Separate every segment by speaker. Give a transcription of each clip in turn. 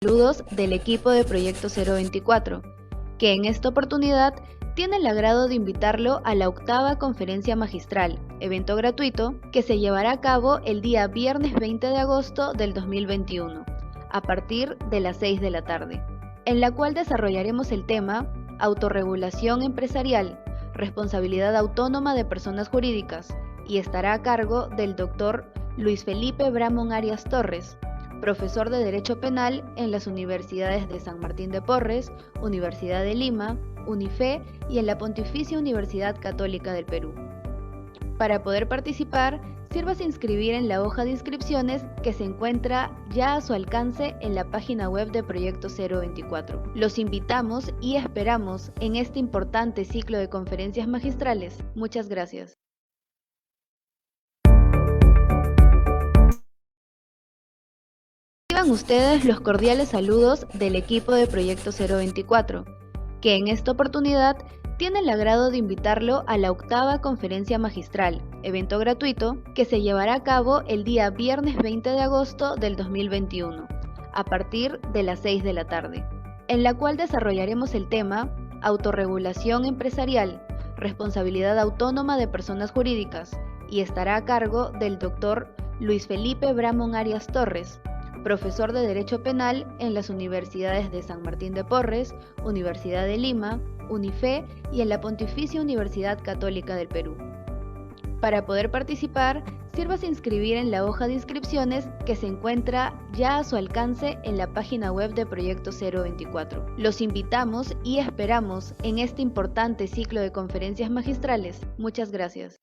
Speaker 1: Saludos del equipo de Proyecto 024, que en esta oportunidad tiene el agrado de invitarlo a la octava conferencia magistral, evento gratuito, que se llevará a cabo el día viernes 20 de agosto del 2021, a partir de las 6 de la tarde, en la cual desarrollaremos el tema Autorregulación empresarial, responsabilidad autónoma de personas jurídicas, y estará a cargo del Dr. Luis Felipe Bramón Arias Torres, profesor de Derecho Penal en las universidades de San Martín de Porres, Universidad de Lima, UNIFE y en la Pontificia Universidad Católica del Perú. Para poder participar, sírvase inscribir en la hoja de inscripciones que se encuentra ya a su alcance en la página web de Proyecto 024. Los invitamos y esperamos en este importante ciclo de conferencias magistrales. Muchas gracias. Reciban ustedes los cordiales saludos del equipo de Proyecto 024, que en esta oportunidad tiene el agrado de invitarlo a la octava conferencia magistral, evento gratuito, que se llevará a cabo el día viernes 20 de agosto del 2021, a partir de las 6 de la tarde, en la cual desarrollaremos el tema Autorregulación empresarial, responsabilidad autónoma de personas jurídicas, y estará a cargo del Dr. Luis Felipe Bramón Arias Torres, profesor de Derecho Penal en las universidades de San Martín de Porres, Universidad de Lima, UNIFE y en la Pontificia Universidad Católica del Perú. Para poder participar, sírvase inscribir en la hoja de inscripciones que se encuentra ya a su alcance en la página web de Proyecto 024. Los invitamos y esperamos en este importante ciclo de conferencias magistrales. Muchas gracias.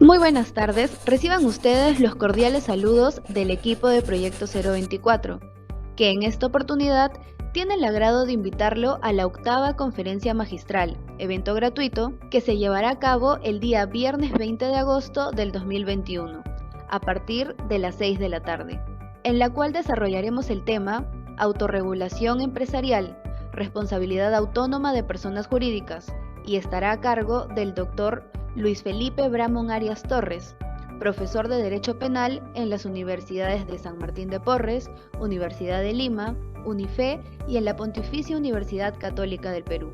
Speaker 1: Muy buenas tardes, reciban ustedes los cordiales saludos del equipo de Proyecto 024, que en esta oportunidad tiene el agrado de invitarlo a la octava conferencia magistral, evento gratuito, que se llevará a cabo el día viernes 20 de agosto del 2021, a partir de las 6 de la tarde, en la cual desarrollaremos el tema Autorregulación empresarial, responsabilidad autónoma de personas jurídicas, y estará a cargo del Dr. Luis Felipe Bramón Arias Torres, profesor de Derecho Penal en las universidades de San Martín de Porres, Universidad de Lima, UNIFE y en la Pontificia Universidad Católica del Perú.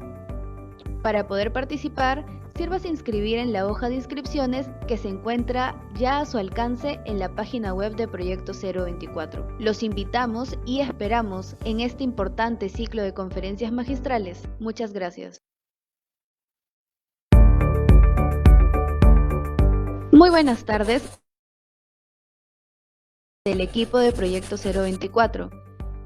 Speaker 1: Para poder participar, sírvase inscribir en la hoja de inscripciones que se encuentra ya a su alcance en la página web de Proyecto 024. Los invitamos y esperamos en este importante ciclo de conferencias magistrales. Muchas gracias. Muy buenas tardes del equipo de Proyecto 024,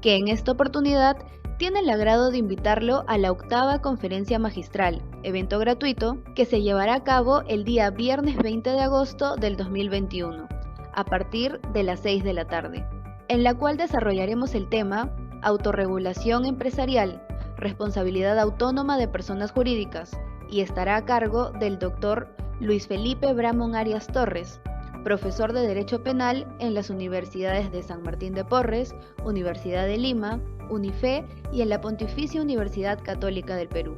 Speaker 1: que en esta oportunidad tiene el agrado de invitarlo a la octava conferencia magistral, evento gratuito, que se llevará a cabo el día viernes 20 de agosto del 2021, a partir de las 6 de la tarde, en la cual desarrollaremos el tema Autorregulación empresarial, responsabilidad autónoma de personas jurídicas, y estará a cargo del Dr. Luis Felipe Bramón Arias Torres, profesor de Derecho Penal en las universidades de San Martín de Porres, Universidad de Lima, UNIFE y en la Pontificia Universidad Católica del Perú.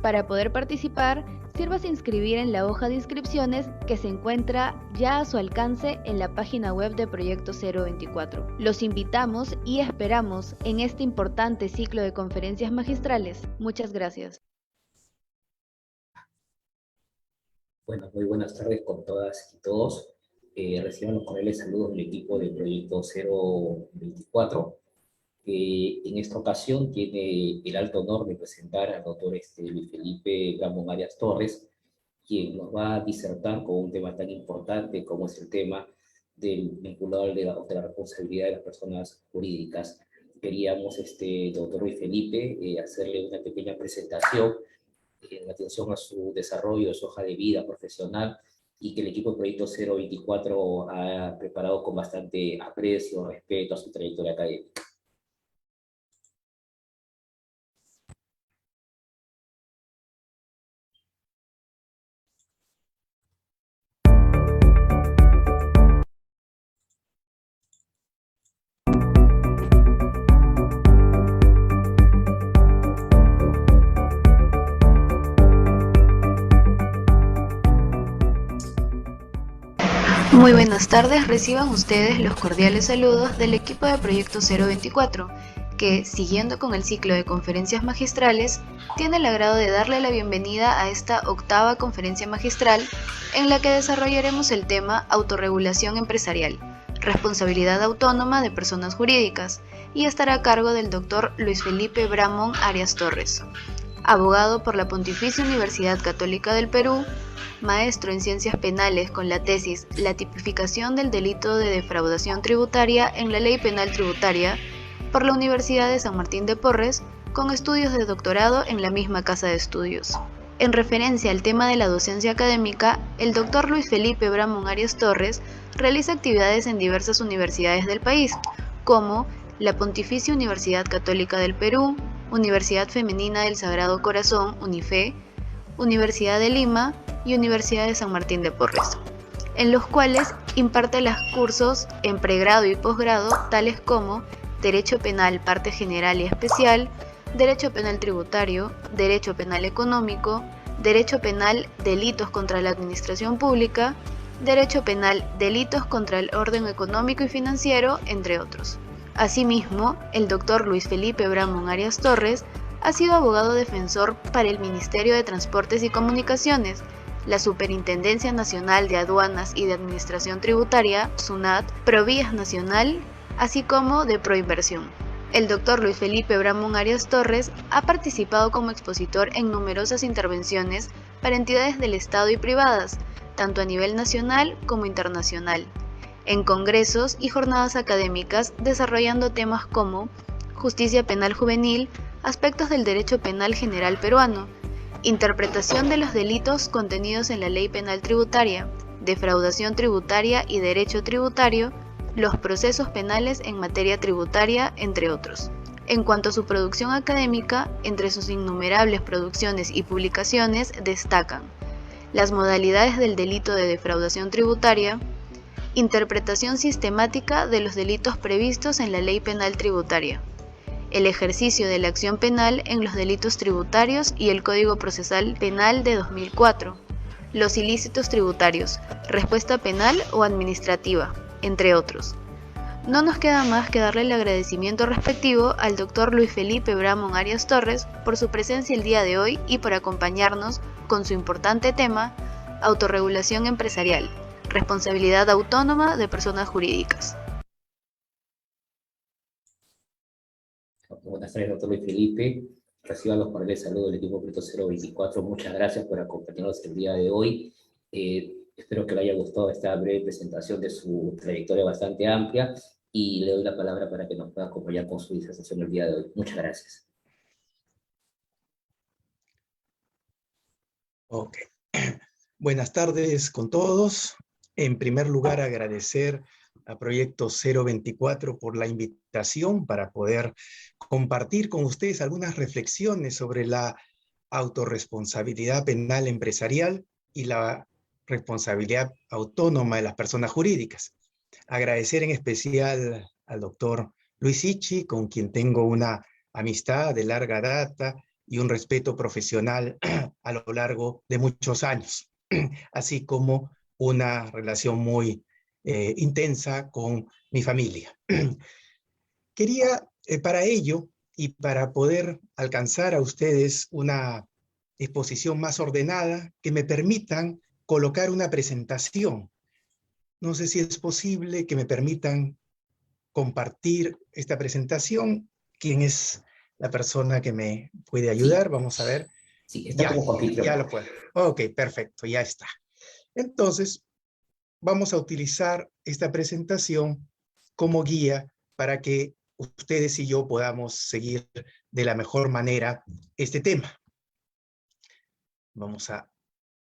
Speaker 1: Para poder participar, sírvase inscribir en la hoja de inscripciones que se encuentra ya a su alcance en la página web de Proyecto 024. Los invitamos y esperamos en este importante ciclo de conferencias magistrales. Muchas gracias.
Speaker 2: Bueno, muy buenas tardes con todas y todos. Reciban los cordiales saludos del equipo del Proyecto 024, que en esta ocasión tiene el alto honor de presentar al doctor Luis Felipe Bramón Arias Torres, quien nos va a disertar con un tema tan importante como es el tema vinculado de la responsabilidad de las personas jurídicas. Queríamos, doctor Luis Felipe, hacerle una pequeña presentación en atención a su desarrollo, a su hoja de vida profesional, y que el equipo de Proyecto 024 ha preparado con bastante aprecio, respeto a su trayectoria académica.
Speaker 1: Muy buenas tardes, reciban ustedes los cordiales saludos del equipo de Proyecto 024, que, siguiendo con el ciclo de conferencias magistrales, tiene el agrado de darle la bienvenida a esta octava conferencia magistral en la que desarrollaremos el tema Autorregulación empresarial, responsabilidad autónoma de personas jurídicas, y estará a cargo del doctor Luis Felipe Bramón Arias Torres, abogado por la Pontificia Universidad Católica del Perú, maestro en Ciencias Penales con la tesis La tipificación del delito de defraudación tributaria en la Ley Penal Tributaria por la Universidad de San Martín de Porres, con estudios de doctorado en la misma casa de estudios. En referencia al tema de la docencia académica, el doctor Luis Felipe Bramón Arias Torres realiza actividades en diversas universidades del país, como la Pontificia Universidad Católica del Perú, Universidad Femenina del Sagrado Corazón, UNIFE, Universidad de Lima y Universidad de San Martín de Porres, en los cuales imparte los cursos en pregrado y posgrado, tales como Derecho Penal, Parte General y Especial, Derecho Penal Tributario, Derecho Penal Económico, Derecho Penal, Delitos contra la Administración Pública, Derecho Penal, Delitos contra el Orden Económico y Financiero, entre otros. Asimismo, el doctor Luis Felipe Bramón Arias Torres ha sido abogado defensor para el Ministerio de Transportes y Comunicaciones, la Superintendencia Nacional de Aduanas y de Administración Tributaria, SUNAT, Provías Nacional, así como de Proinversión. El doctor Luis Felipe Bramón Arias Torres ha participado como expositor en numerosas intervenciones para entidades del Estado y privadas, tanto a nivel nacional como internacional, en congresos y jornadas académicas desarrollando temas como justicia penal juvenil, aspectos del derecho penal general peruano, interpretación de los delitos contenidos en la Ley Penal Tributaria, defraudación tributaria y derecho tributario, los procesos penales en materia tributaria, entre otros. En cuanto a su producción académica, entre sus innumerables producciones y publicaciones destacan las modalidades del delito de defraudación tributaria, interpretación sistemática de los delitos previstos en la Ley Penal Tributaria, el ejercicio de la acción penal en los delitos tributarios y el Código Procesal Penal de 2004, los ilícitos tributarios, respuesta penal o administrativa, entre otros. No nos queda más que darle el agradecimiento respectivo al doctor Luis Felipe Bramón Arias Torres por su presencia el día de hoy y por acompañarnos con su importante tema, autorregulación empresarial, responsabilidad autónoma de personas jurídicas.
Speaker 2: Buenas tardes, doctor Luis Felipe. Reciban los cordiales saludos del equipo Proyecto 024. Muchas gracias por acompañarnos el día de hoy. Espero que le haya gustado esta breve presentación de su trayectoria bastante amplia y le doy la palabra para que nos pueda acompañar con su disertación el día de hoy. Muchas gracias.
Speaker 3: Ok. Buenas tardes con todos. En primer lugar, agradecer a Proyecto 024 por la invitación para poder compartir con ustedes algunas reflexiones sobre la autorresponsabilidad penal empresarial y la responsabilidad autónoma de las personas jurídicas. Agradecer en especial al doctor Luis Ichi, con quien tengo una amistad de larga data y un respeto profesional a lo largo de muchos años, así como una relación muy intensa con mi familia. Quería, para ello, y para poder alcanzar a ustedes una exposición más ordenada, que me permitan colocar una presentación. No sé si es posible que me permitan compartir esta presentación. ¿Quién es la persona que me puede ayudar?
Speaker 2: Sí,
Speaker 3: Vamos a ver.
Speaker 2: sí, está como anfitrión.
Speaker 3: Ya lo puedo. Ok, perfecto, ya está. Entonces, vamos a utilizar esta presentación como guía para que ustedes y yo podamos seguir de la mejor manera este tema. Vamos a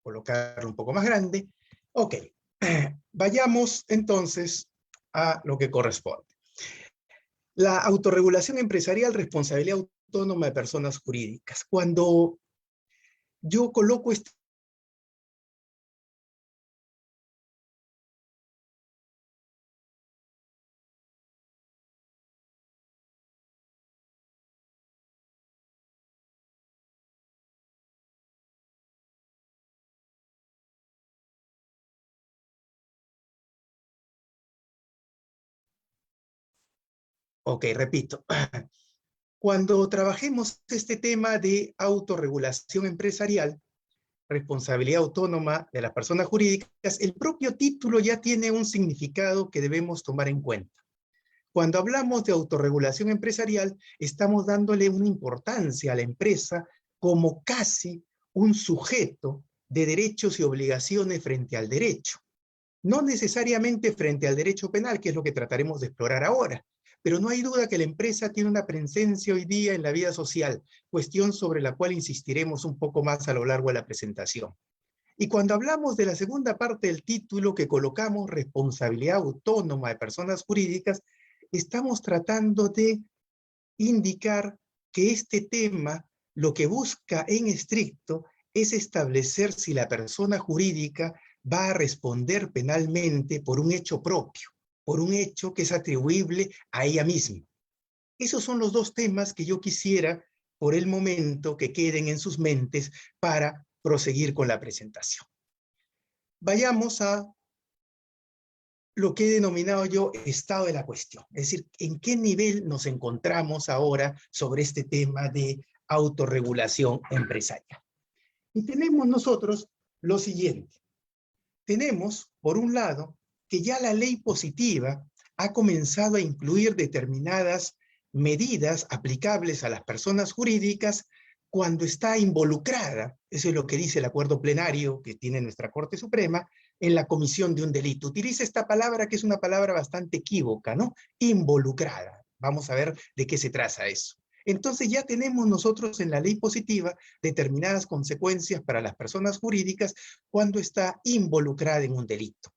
Speaker 3: colocarlo un poco más grande. Ok, vayamos entonces a lo que corresponde. La autorregulación empresarial, responsabilidad autónoma de personas jurídicas. Cuando yo coloco este Ok, repito. Cuando trabajemos este tema de autorregulación empresarial, responsabilidad autónoma de las personas jurídicas, el propio título ya tiene un significado que debemos tomar en cuenta. Cuando hablamos de autorregulación empresarial, estamos dándole una importancia a la empresa como casi un sujeto de derechos y obligaciones frente al derecho. No necesariamente frente al derecho penal, que es lo que trataremos de explorar ahora, pero no hay duda que la empresa tiene una presencia hoy día en la vida social, cuestión sobre la cual insistiremos un poco más a lo largo de la presentación. Y cuando hablamos de la segunda parte del título que colocamos, responsabilidad autónoma de personas jurídicas, estamos tratando de indicar que este tema lo que busca en estricto es establecer si la persona jurídica va a responder penalmente por un hecho propio, por un hecho que es atribuible a ella misma. Esos son los dos temas que yo quisiera, por el momento, que queden en sus mentes para proseguir con la presentación. Vayamos a lo que he denominado yo estado de la cuestión, es decir, en qué nivel nos encontramos ahora sobre este tema de autorregulación empresarial. Y tenemos nosotros lo siguiente. Tenemos, por un lado, que ya la ley positiva ha comenzado a incluir determinadas medidas aplicables a las personas jurídicas cuando está involucrada, eso es lo que dice el acuerdo plenario que tiene nuestra Corte Suprema, en la comisión de un delito. Utiliza esta palabra que es una palabra bastante equívoca, ¿no? Involucrada. Vamos a ver de qué se trata eso. Entonces ya tenemos nosotros en la ley positiva determinadas consecuencias para las personas jurídicas cuando está involucrada en un delito.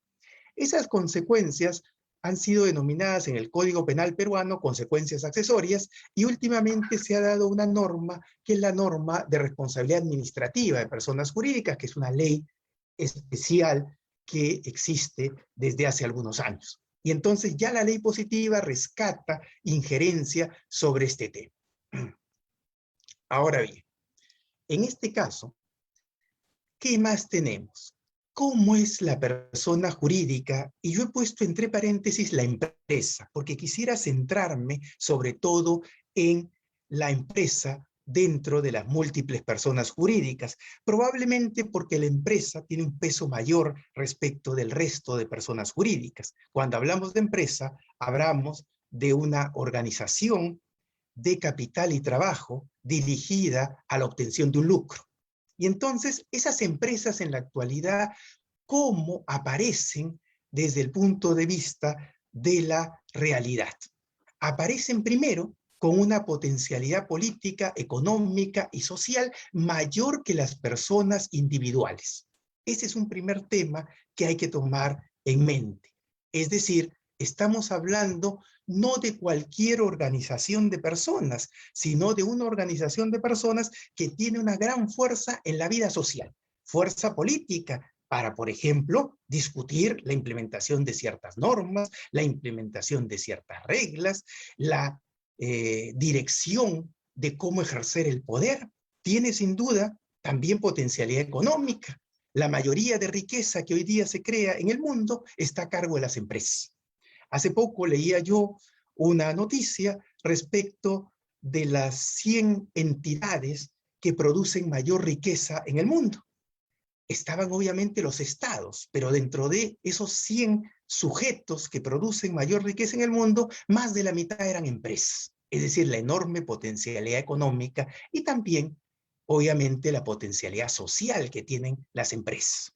Speaker 3: Esas consecuencias han sido denominadas en el Código Penal peruano consecuencias accesorias y últimamente se ha dado una norma que es la norma de responsabilidad administrativa de personas jurídicas, que es una ley especial que existe desde hace algunos años. Y entonces ya la ley positiva rescata injerencia sobre este tema. Ahora bien, en este caso, ¿qué más tenemos? ¿Cómo es la persona jurídica? Y yo he puesto entre paréntesis la empresa, porque quisiera centrarme sobre todo en la empresa dentro de las múltiples personas jurídicas, probablemente porque la empresa tiene un peso mayor respecto del resto de personas jurídicas. Cuando hablamos de empresa, hablamos de una organización de capital y trabajo dirigida a la obtención de un lucro. Y entonces, esas empresas en la actualidad, ¿cómo aparecen desde el punto de vista de la realidad? Aparecen primero con una potencialidad política, económica y social mayor que las personas individuales. Ese es un primer tema que hay que tomar en mente. Es decir, estamos hablando no de cualquier organización de personas, sino de una organización de personas que tiene una gran fuerza en la vida social, fuerza política, para, por ejemplo, discutir la implementación de ciertas normas, la implementación de ciertas reglas, la dirección de cómo ejercer el poder. Tiene sin duda también potencialidad económica. La mayoría de riqueza que hoy día se crea en el mundo está a cargo de las empresas. Hace poco leía yo una noticia respecto de las 100 entidades que producen mayor riqueza en el mundo. Estaban obviamente los estados, pero dentro de esos 100 sujetos que producen mayor riqueza en el mundo, más de la mitad eran empresas. Es decir, la enorme potencialidad económica y también, obviamente, la potencialidad social que tienen las empresas.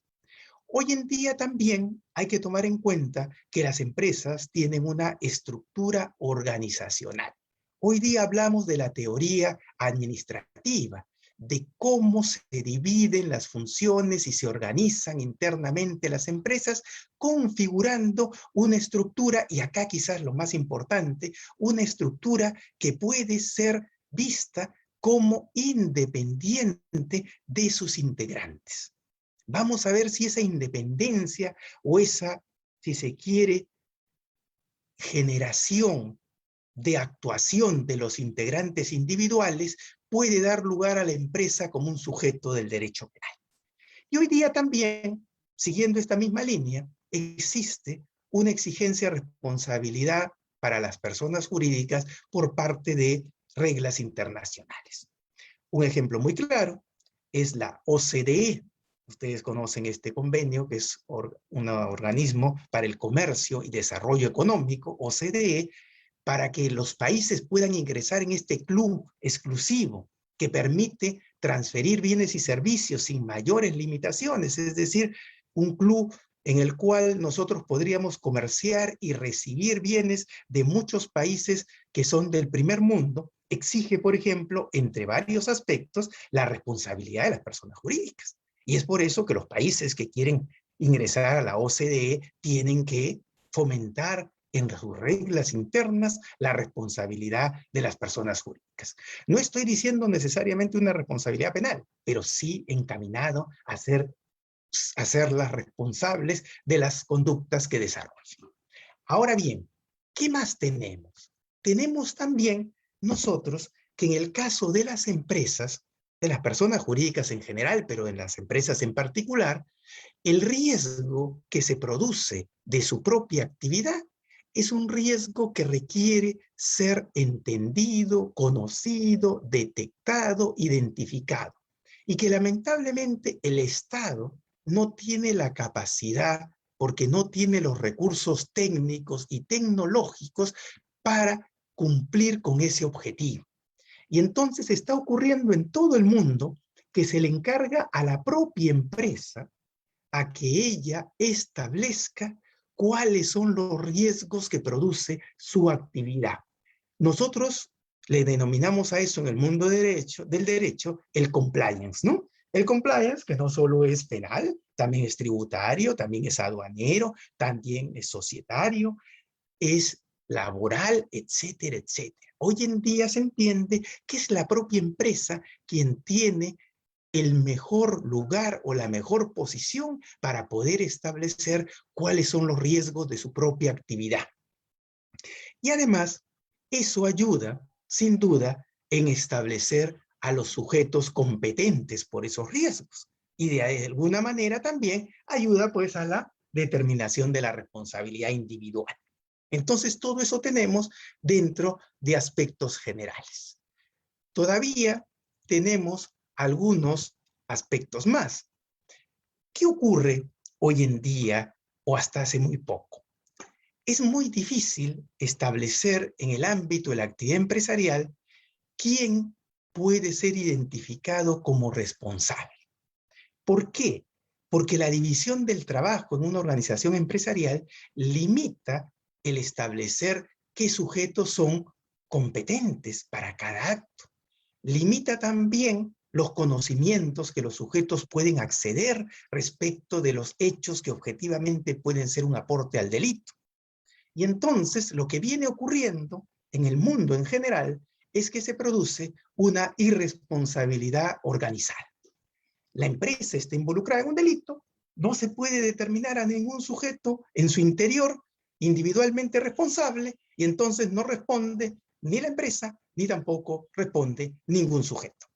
Speaker 3: Hoy en día también hay que tomar en cuenta que las empresas tienen una estructura organizacional. Hoy día hablamos de la teoría administrativa, de cómo se dividen las funciones y se organizan internamente las empresas, configurando una estructura, y acá quizás lo más importante, una estructura que puede ser vista como independiente de sus integrantes. Vamos a ver si esa independencia o esa, si se quiere, generación de actuación de los integrantes individuales puede dar lugar a la empresa como un sujeto del derecho penal. Y hoy día también, siguiendo esta misma línea, existe una exigencia de responsabilidad para las personas jurídicas por parte de reglas internacionales. Un ejemplo muy claro es la OCDE. Ustedes conocen este convenio, que es un organismo para el comercio y desarrollo económico, OCDE, para que los países puedan ingresar en este club exclusivo que permite transferir bienes y servicios sin mayores limitaciones, es decir, un club en el cual nosotros podríamos comerciar y recibir bienes de muchos países que son del primer mundo. Exige, por ejemplo, entre varios aspectos, la responsabilidad de las personas jurídicas. Y es por eso que los países que quieren ingresar a la OCDE tienen que fomentar en sus reglas internas la responsabilidad de las personas jurídicas. No estoy diciendo necesariamente una responsabilidad penal, pero sí encaminado a hacerlas responsables de las conductas que desarrollan. Ahora bien, ¿qué más tenemos? Tenemos también nosotros que en el caso de las empresas, de las personas jurídicas en general, pero en las empresas en particular, el riesgo que se produce de su propia actividad es un riesgo que requiere ser entendido, conocido, detectado, identificado, y que lamentablemente el Estado no tiene la capacidad, porque no tiene los recursos técnicos y tecnológicos para cumplir con ese objetivo. Y entonces está ocurriendo en todo el mundo que se le encarga a la propia empresa a que ella establezca cuáles son los riesgos que produce su actividad. Nosotros le denominamos a eso en el mundo del derecho el compliance, ¿no? El compliance, que no solo es penal, también es tributario, también es aduanero, también es societario, es laboral, etcétera, etcétera. Hoy en día se entiende que es la propia empresa quien tiene el mejor lugar o la mejor posición para poder establecer cuáles son los riesgos de su propia actividad. Y además, eso ayuda, sin duda, en establecer a los sujetos competentes por esos riesgos. Y de alguna manera también ayuda pues a la determinación de la responsabilidad individual. Entonces, todo eso tenemos dentro de aspectos generales. Todavía tenemos algunos aspectos más. ¿Qué ocurre hoy en día o hasta hace muy poco? Es muy difícil establecer en el ámbito de la actividad empresarial quién puede ser identificado como responsable. ¿Por qué? Porque la división del trabajo en una organización empresarial limita el establecer qué sujetos son competentes para cada acto. Limita también los conocimientos que los sujetos pueden acceder respecto de los hechos que objetivamente pueden ser un aporte al delito. Y entonces lo que viene ocurriendo en el mundo en general es que se produce una irresponsabilidad organizada. La empresa está involucrada en un delito, no se puede determinar a ningún sujeto en su interior individualmente responsable, y entonces no responde ni la empresa, ni tampoco responde ningún sujeto.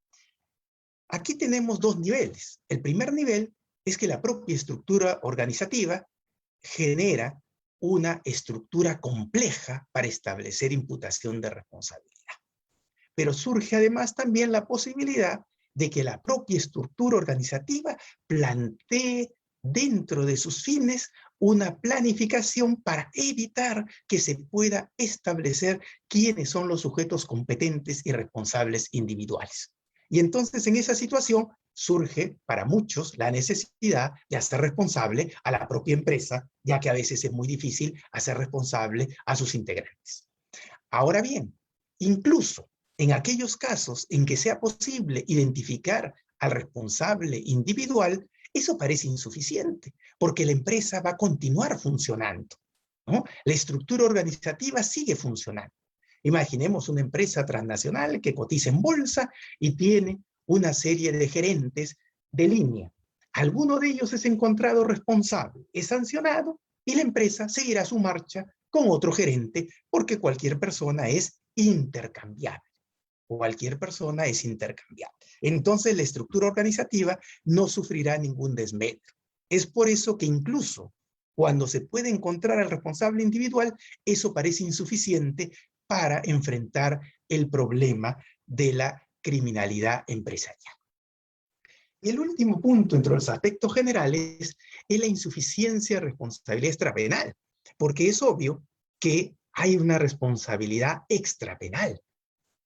Speaker 3: Aquí tenemos dos niveles. El primer nivel es que la propia estructura organizativa genera una estructura compleja para establecer imputación de responsabilidad. Pero surge además también la posibilidad de que la propia estructura organizativa plantee dentro de sus fines una planificación para evitar que se pueda establecer quiénes son los sujetos competentes y responsables individuales. Y entonces en esa situación surge para muchos la necesidad de hacer responsable a la propia empresa, ya que a veces es muy difícil hacer responsable a sus integrantes. Ahora bien, incluso en aquellos casos en que sea posible identificar al responsable individual, eso parece insuficiente, porque la empresa va a continuar funcionando, ¿no? La estructura organizativa sigue funcionando. Imaginemos una empresa transnacional que cotiza en bolsa y tiene una serie de gerentes de línea. Alguno de ellos es encontrado responsable, es sancionado y la empresa seguirá su marcha con otro gerente, porque cualquier persona es intercambiable. Cualquier persona es intercambiable. Entonces la estructura organizativa no sufrirá ningún desmedro. Es por eso que incluso cuando se puede encontrar al responsable individual, eso parece insuficiente para enfrentar el problema de la criminalidad empresarial. Y el último punto, entre los aspectos generales, es la insuficiencia de responsabilidad extrapenal, porque es obvio que hay una responsabilidad extrapenal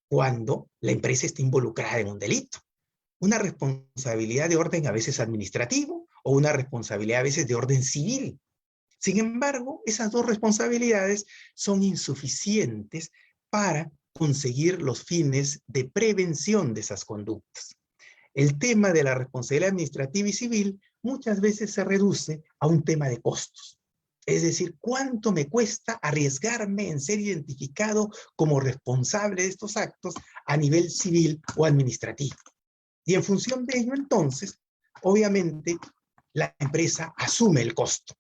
Speaker 3: cuando la empresa está involucrada en un delito. Una responsabilidad de orden a veces administrativo o una responsabilidad a veces de orden civil. Sin embargo, esas dos responsabilidades son insuficientes para conseguir los fines de prevención de esas conductas. El tema de la responsabilidad administrativa y civil muchas veces se reduce a un tema de costos. Es decir, ¿cuánto me cuesta arriesgarme en ser identificado como responsable de estos actos a nivel civil o administrativo? Y en función de ello, entonces, obviamente, la empresa asume el costo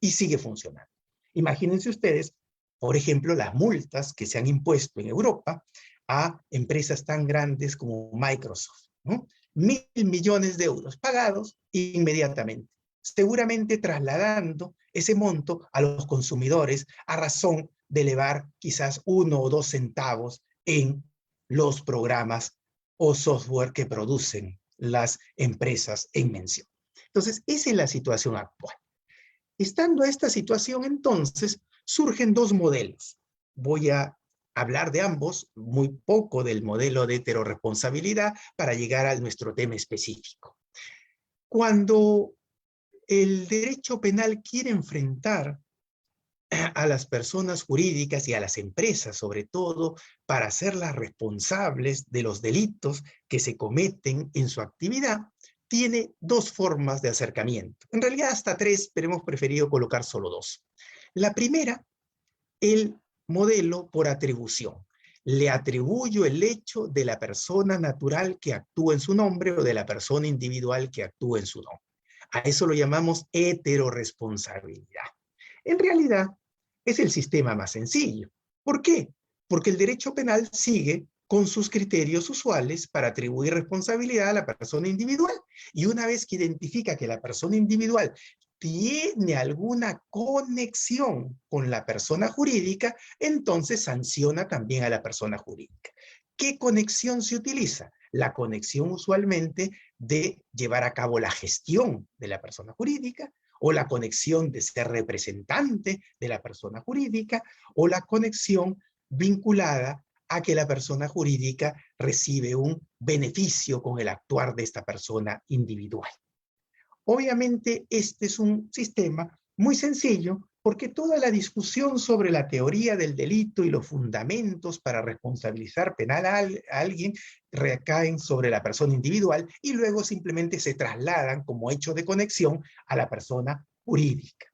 Speaker 3: y sigue funcionando. Imagínense ustedes, por ejemplo, las multas que se han impuesto en Europa a empresas tan grandes como Microsoft, ¿no? 1.000 millones de euros pagados inmediatamente, seguramente trasladando ese monto a los consumidores a razón de elevar quizás 1 o 2 centavos en los programas o software que producen las empresas en mención. Entonces, esa es la situación actual. Estando a esta situación, entonces, surgen dos modelos. Voy a hablar de ambos, muy poco del modelo de heteroresponsabilidad para llegar a nuestro tema específico. Cuando el derecho penal quiere enfrentar a las personas jurídicas y a las empresas, sobre todo, para hacerlas responsables de los delitos que se cometen en su actividad, tiene dos formas de acercamiento. En realidad hasta tres, pero hemos preferido colocar solo dos. La primera, el modelo por atribución. Le atribuyo el hecho de la persona natural que actúa en su nombre o de la persona individual que actúa en su nombre. A eso lo llamamos heteroresponsabilidad. En realidad, es el sistema más sencillo. ¿Por qué? Porque el derecho penal sigue con sus criterios usuales para atribuir responsabilidad a la persona individual. Y una vez que identifica que la persona individual tiene alguna conexión con la persona jurídica, entonces sanciona también a la persona jurídica. ¿Qué conexión se utiliza? La conexión usualmente de llevar a cabo la gestión de la persona jurídica, o la conexión de ser representante de la persona jurídica, o la conexión vinculada a que la persona jurídica recibe un beneficio con el actuar de esta persona individual. Obviamente, este es un sistema muy sencillo porque toda la discusión sobre la teoría del delito y los fundamentos para responsabilizar penal a alguien recaen sobre la persona individual y luego simplemente se trasladan como hecho de conexión a la persona jurídica.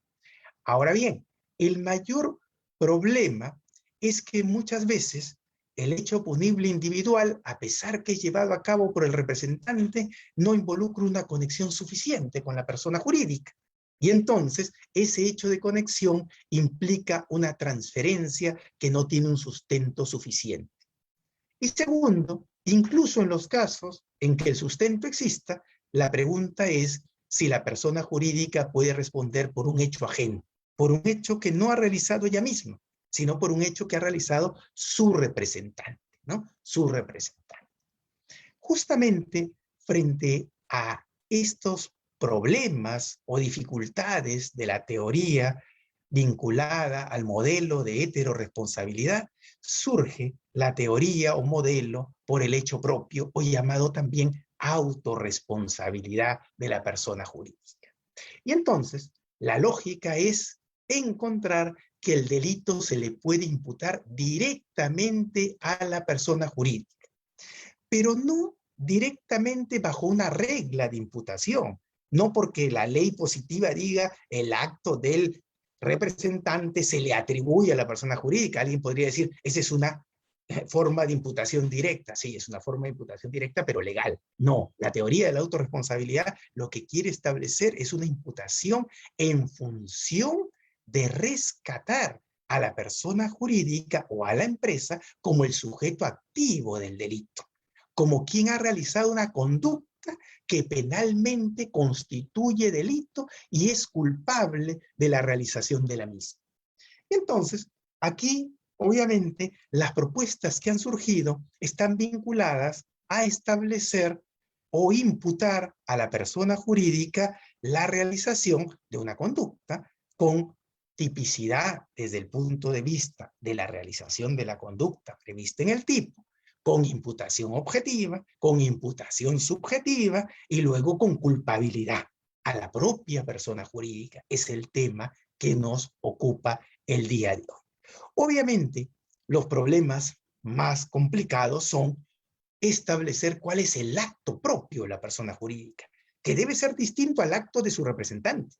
Speaker 3: Ahora bien, el mayor problema es que muchas veces el hecho punible individual, a pesar que es llevado a cabo por el representante, no involucra una conexión suficiente con la persona jurídica. Y entonces, ese hecho de conexión implica una transferencia que no tiene un sustento suficiente. Y segundo, incluso en los casos en que el sustento exista, la pregunta es si la persona jurídica puede responder por un hecho ajeno, por un hecho que no ha realizado ella misma, sino por un hecho que ha realizado su representante, ¿no? Su representante. Justamente frente a estos problemas o dificultades de la teoría vinculada al modelo de heteroresponsabilidad, surge la teoría o modelo por el hecho propio, o llamado también autorresponsabilidad de la persona jurídica. Y entonces, la lógica es encontrar que el delito se le puede imputar directamente a la persona jurídica, pero no directamente bajo una regla de imputación, no porque la ley positiva diga el acto del representante se le atribuye a la persona jurídica. Alguien podría decir, esa es una forma de imputación directa. Sí, es una forma de imputación directa, pero legal. No, la teoría de la autorresponsabilidad lo que quiere establecer es una imputación en función de rescatar a la persona jurídica o a la empresa como el sujeto activo del delito, como quien ha realizado una conducta conducta que penalmente constituye delito y es culpable de la realización de la misma. Entonces, aquí, obviamente, las propuestas que han surgido están vinculadas a establecer o imputar a la persona jurídica la realización de una conducta con tipicidad desde el punto de vista de la realización de la conducta prevista en el tipo, con imputación objetiva, con imputación subjetiva y luego con culpabilidad a la propia persona jurídica. Es el tema que nos ocupa el día de hoy. Obviamente, los problemas más complicados son establecer cuál es el acto propio de la persona jurídica, que debe ser distinto al acto de su representante.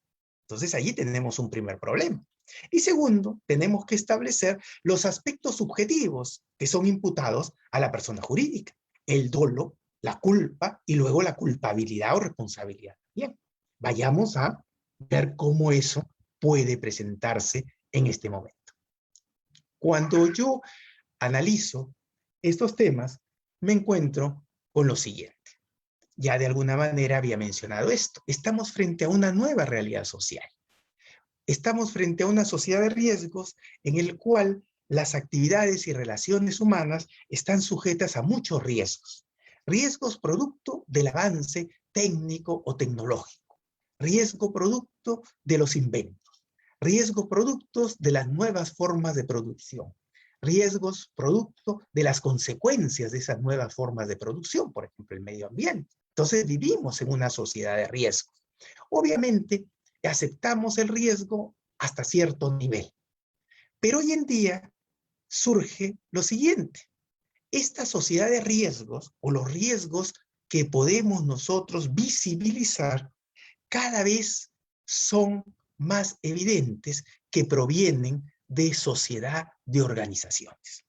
Speaker 3: Entonces, allí tenemos un primer problema. Y segundo, tenemos que establecer los aspectos subjetivos que son imputados a la persona jurídica. El dolo, la culpa y luego la culpabilidad o responsabilidad. Bien, vayamos a ver cómo eso puede presentarse en este momento. Cuando yo analizo estos temas, me encuentro con lo siguiente. Ya de alguna manera había mencionado esto. Estamos frente a una nueva realidad social. Estamos frente a una sociedad de riesgos en el cual las actividades y relaciones humanas están sujetas a muchos riesgos. Riesgos producto del avance técnico o tecnológico. Riesgo producto de los inventos. Riesgos productos de las nuevas formas de producción. Riesgos producto de las consecuencias de esas nuevas formas de producción, por ejemplo, el medio ambiente. Entonces vivimos en una sociedad de riesgos. Obviamente, aceptamos el riesgo hasta cierto nivel. Pero hoy en día surge lo siguiente. Esta sociedad de riesgos o los riesgos que podemos nosotros visibilizar cada vez son más evidentes que provienen de sociedad de organizaciones.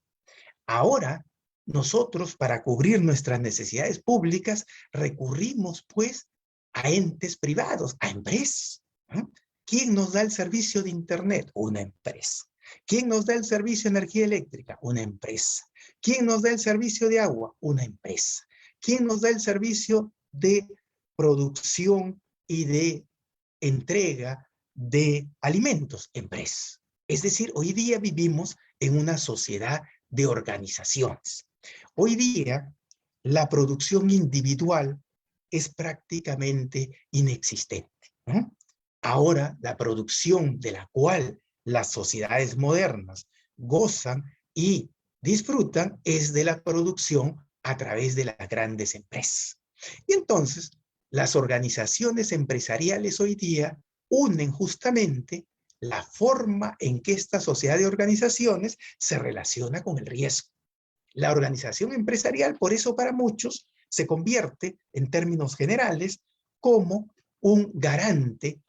Speaker 3: Ahora, nosotros para cubrir nuestras necesidades públicas recurrimos pues a entes privados, a empresas. ¿Quién nos da el servicio de Internet? Una empresa. ¿Quién nos da el servicio de energía eléctrica? Una empresa. ¿Quién nos da el servicio de agua? Una empresa. ¿Quién nos da el servicio de producción y de entrega de alimentos? Empresas. Es decir, hoy día vivimos en una sociedad de organizaciones. Hoy día la producción individual es prácticamente inexistente. Ahora la producción de la cual las sociedades modernas gozan y disfrutan es de la producción a través de las grandes empresas. Y entonces las organizaciones empresariales hoy día unen justamente la forma en que esta sociedad de organizaciones se relaciona con el riesgo. La organización empresarial, por eso para muchos, se convierte, en términos generales, como un garante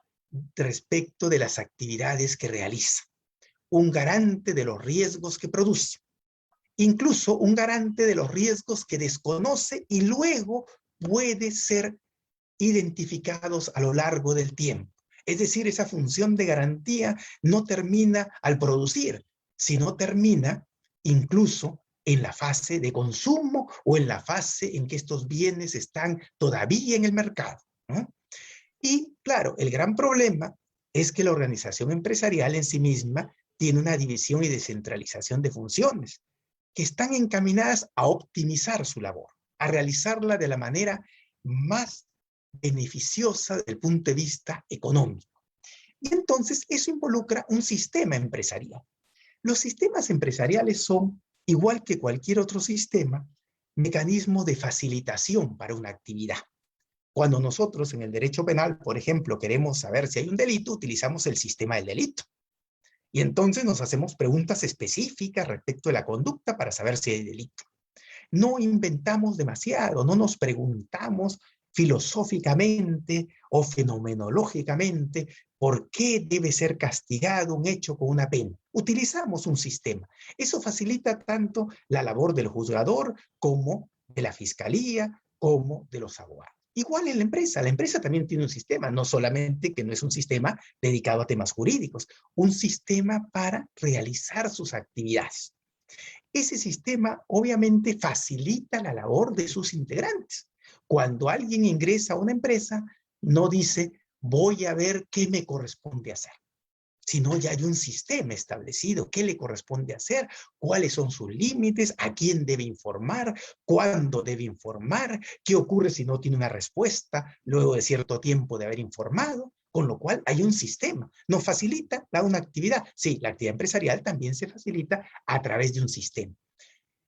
Speaker 3: respecto de las actividades que realiza, un garante de los riesgos que produce, incluso un garante de los riesgos que desconoce y luego puede ser identificados a lo largo del tiempo. Es decir, esa función de garantía no termina al producir, sino termina incluso en la fase de consumo o en la fase en que estos bienes están todavía en el mercado, ¿no? Y claro, el gran problema es que la organización empresarial en sí misma tiene una división y descentralización de funciones que están encaminadas a optimizar su labor, a realizarla de la manera más beneficiosa desde el punto de vista económico. Y entonces eso involucra un sistema empresarial. Los sistemas empresariales son, igual que cualquier otro sistema, mecanismos de facilitación para una actividad. Cuando nosotros en el derecho penal, por ejemplo, queremos saber si hay un delito, utilizamos el sistema del delito. Y entonces nos hacemos preguntas específicas respecto de la conducta para saber si hay delito. No inventamos demasiado, no nos preguntamos filosóficamente o fenomenológicamente por qué debe ser castigado un hecho con una pena. Utilizamos un sistema. Eso facilita tanto la labor del juzgador como de la fiscalía, como de los abogados. Igual en la empresa también tiene un sistema, no solamente que no es un sistema dedicado a temas jurídicos, un sistema para realizar sus actividades. Ese sistema obviamente facilita la labor de sus integrantes, Cuando alguien ingresa a una empresa, no dice, voy a ver qué me corresponde hacer, sino ya hay un sistema establecido, qué le corresponde hacer, cuáles son sus límites, a quién debe informar, cuándo debe informar, qué ocurre si no tiene una respuesta luego de cierto tiempo de haber informado, con lo cual hay un sistema. Nos facilita una actividad. Sí, la actividad empresarial también se facilita a través de un sistema.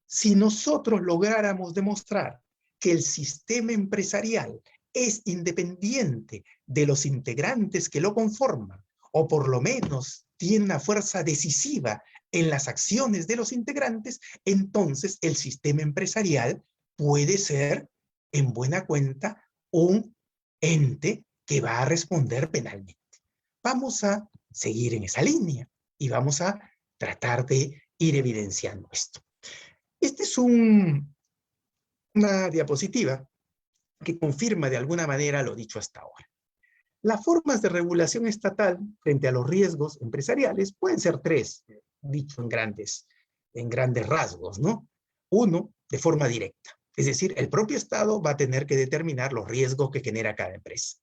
Speaker 3: Si nosotros lográramos demostrar que el sistema empresarial es independiente de los integrantes que lo conforman, o por lo menos tiene una fuerza decisiva en las acciones de los integrantes, entonces el sistema empresarial puede ser, en buena cuenta, un ente que va a responder penalmente. Vamos a seguir en esa línea y vamos a tratar de ir evidenciando esto. Esta es una diapositiva que confirma de alguna manera lo dicho hasta ahora. Las formas de regulación estatal frente a los riesgos empresariales pueden ser tres, dicho en grandes rasgos, ¿no? Uno, de forma directa. Es decir, el propio Estado va a tener que determinar los riesgos que genera cada empresa.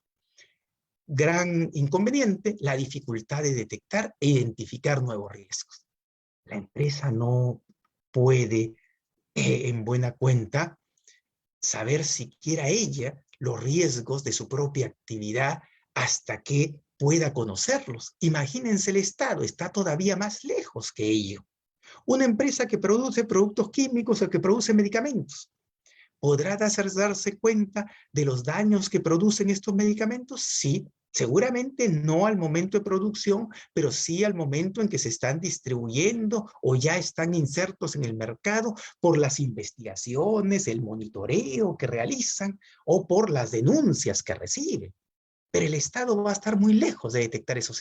Speaker 3: Gran inconveniente, la dificultad de detectar e identificar nuevos riesgos. La empresa no puede, en buena cuenta, saber siquiera ella los riesgos de su propia actividad hasta que pueda conocerlos. Imagínense, el Estado está todavía más lejos que ello. Una empresa que produce productos químicos o que produce medicamentos, ¿podrá darse cuenta de los daños que producen estos medicamentos? Sí, seguramente no al momento de producción, pero sí al momento en que se están distribuyendo o ya están insertos en el mercado por las investigaciones, el monitoreo que realizan o por las denuncias que reciben. Pero el Estado va a estar muy lejos de detectar esos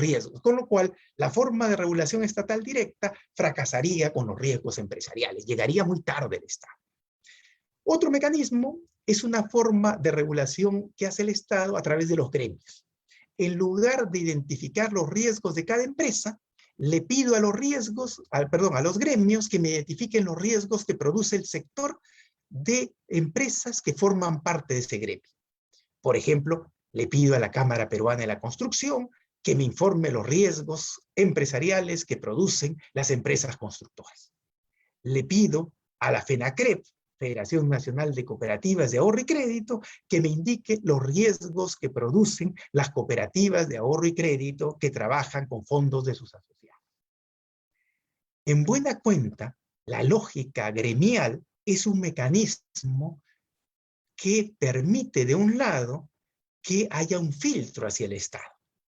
Speaker 3: riesgos, con lo cual la forma de regulación estatal directa fracasaría con los riesgos empresariales, llegaría muy tarde el Estado. Otro mecanismo es una forma de regulación que hace el Estado a través de los gremios. En lugar de identificar los riesgos de cada empresa, le pido a los gremios que me identifiquen los riesgos que produce el sector de empresas que forman parte de ese gremio. Por ejemplo, le pido a la Cámara Peruana de la Construcción que me informe los riesgos empresariales que producen las empresas constructoras. Le pido a la FENACREP, Federación Nacional de Cooperativas de Ahorro y Crédito, que me indique los riesgos que producen las cooperativas de ahorro y crédito que trabajan con fondos de sus asociados. En buena cuenta, la lógica gremial es un mecanismo que permite, de un lado, que haya un filtro hacia el Estado.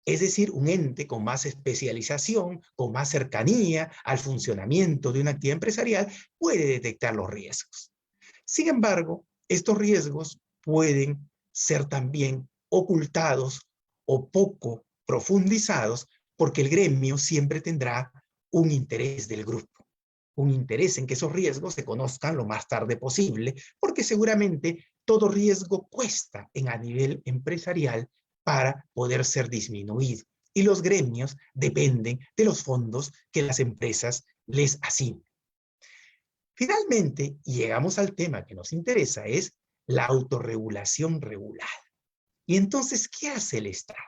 Speaker 3: Es decir, un ente con más especialización, con más cercanía al funcionamiento de una actividad empresarial, puede detectar los riesgos. Sin embargo, estos riesgos pueden ser también ocultados o poco profundizados porque el gremio siempre tendrá un interés del grupo, un interés en que esos riesgos se conozcan lo más tarde posible, porque seguramente todo riesgo cuesta a nivel empresarial para poder ser disminuido. Y los gremios dependen de los fondos que las empresas les asignan. Finalmente, y llegamos al tema que nos interesa, es la autorregulación regulada. Y entonces, ¿qué hace el Estado?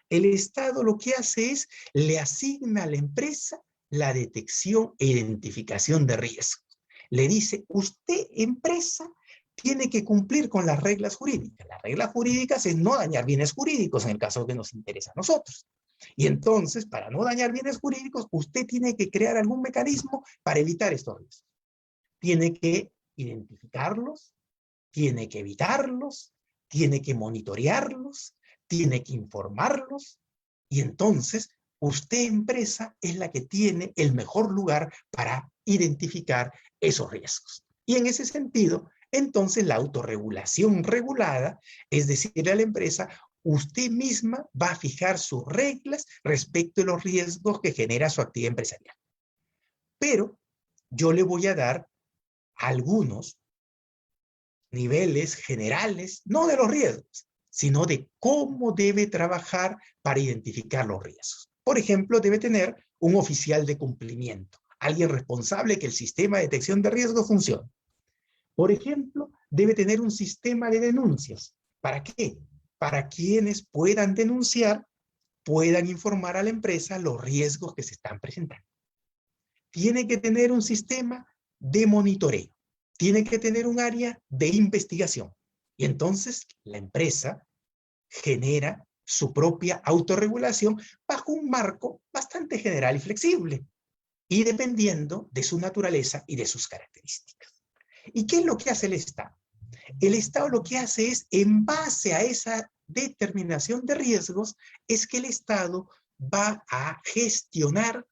Speaker 3: El Estado lo que hace es, le asigna a la empresa la detección e identificación de riesgos. Le dice, usted, empresa, tiene que cumplir con las reglas jurídicas. Las reglas jurídicas es no dañar bienes jurídicos en el caso que nos interesa a nosotros. Y entonces, para no dañar bienes jurídicos, usted tiene que crear algún mecanismo para evitar estos riesgos. Tiene que identificarlos, tiene que evitarlos, tiene que monitorearlos, tiene que informarlos, y entonces usted, empresa, es la que tiene el mejor lugar para identificar esos riesgos. Y en ese sentido, entonces la autorregulación regulada es decirle a la empresa, usted misma va a fijar sus reglas respecto a los riesgos que genera su actividad empresarial. Pero yo le voy a dar algunos niveles generales, no de los riesgos, sino de cómo debe trabajar para identificar los riesgos. Por ejemplo, debe tener un oficial de cumplimiento, alguien responsable que el sistema de detección de riesgo funcione. Por ejemplo, debe tener un sistema de denuncias. ¿Para qué? Para quienes puedan denunciar, puedan informar a la empresa los riesgos que se están presentando. Tiene que tener un sistema de monitoreo. Tiene que tener un área de investigación. Y entonces la empresa genera su propia autorregulación bajo un marco bastante general y flexible, y dependiendo de su naturaleza y de sus características. ¿Y qué es lo que hace el Estado? El Estado lo que hace es, en base a esa determinación de riesgos, es que el Estado va a gestionar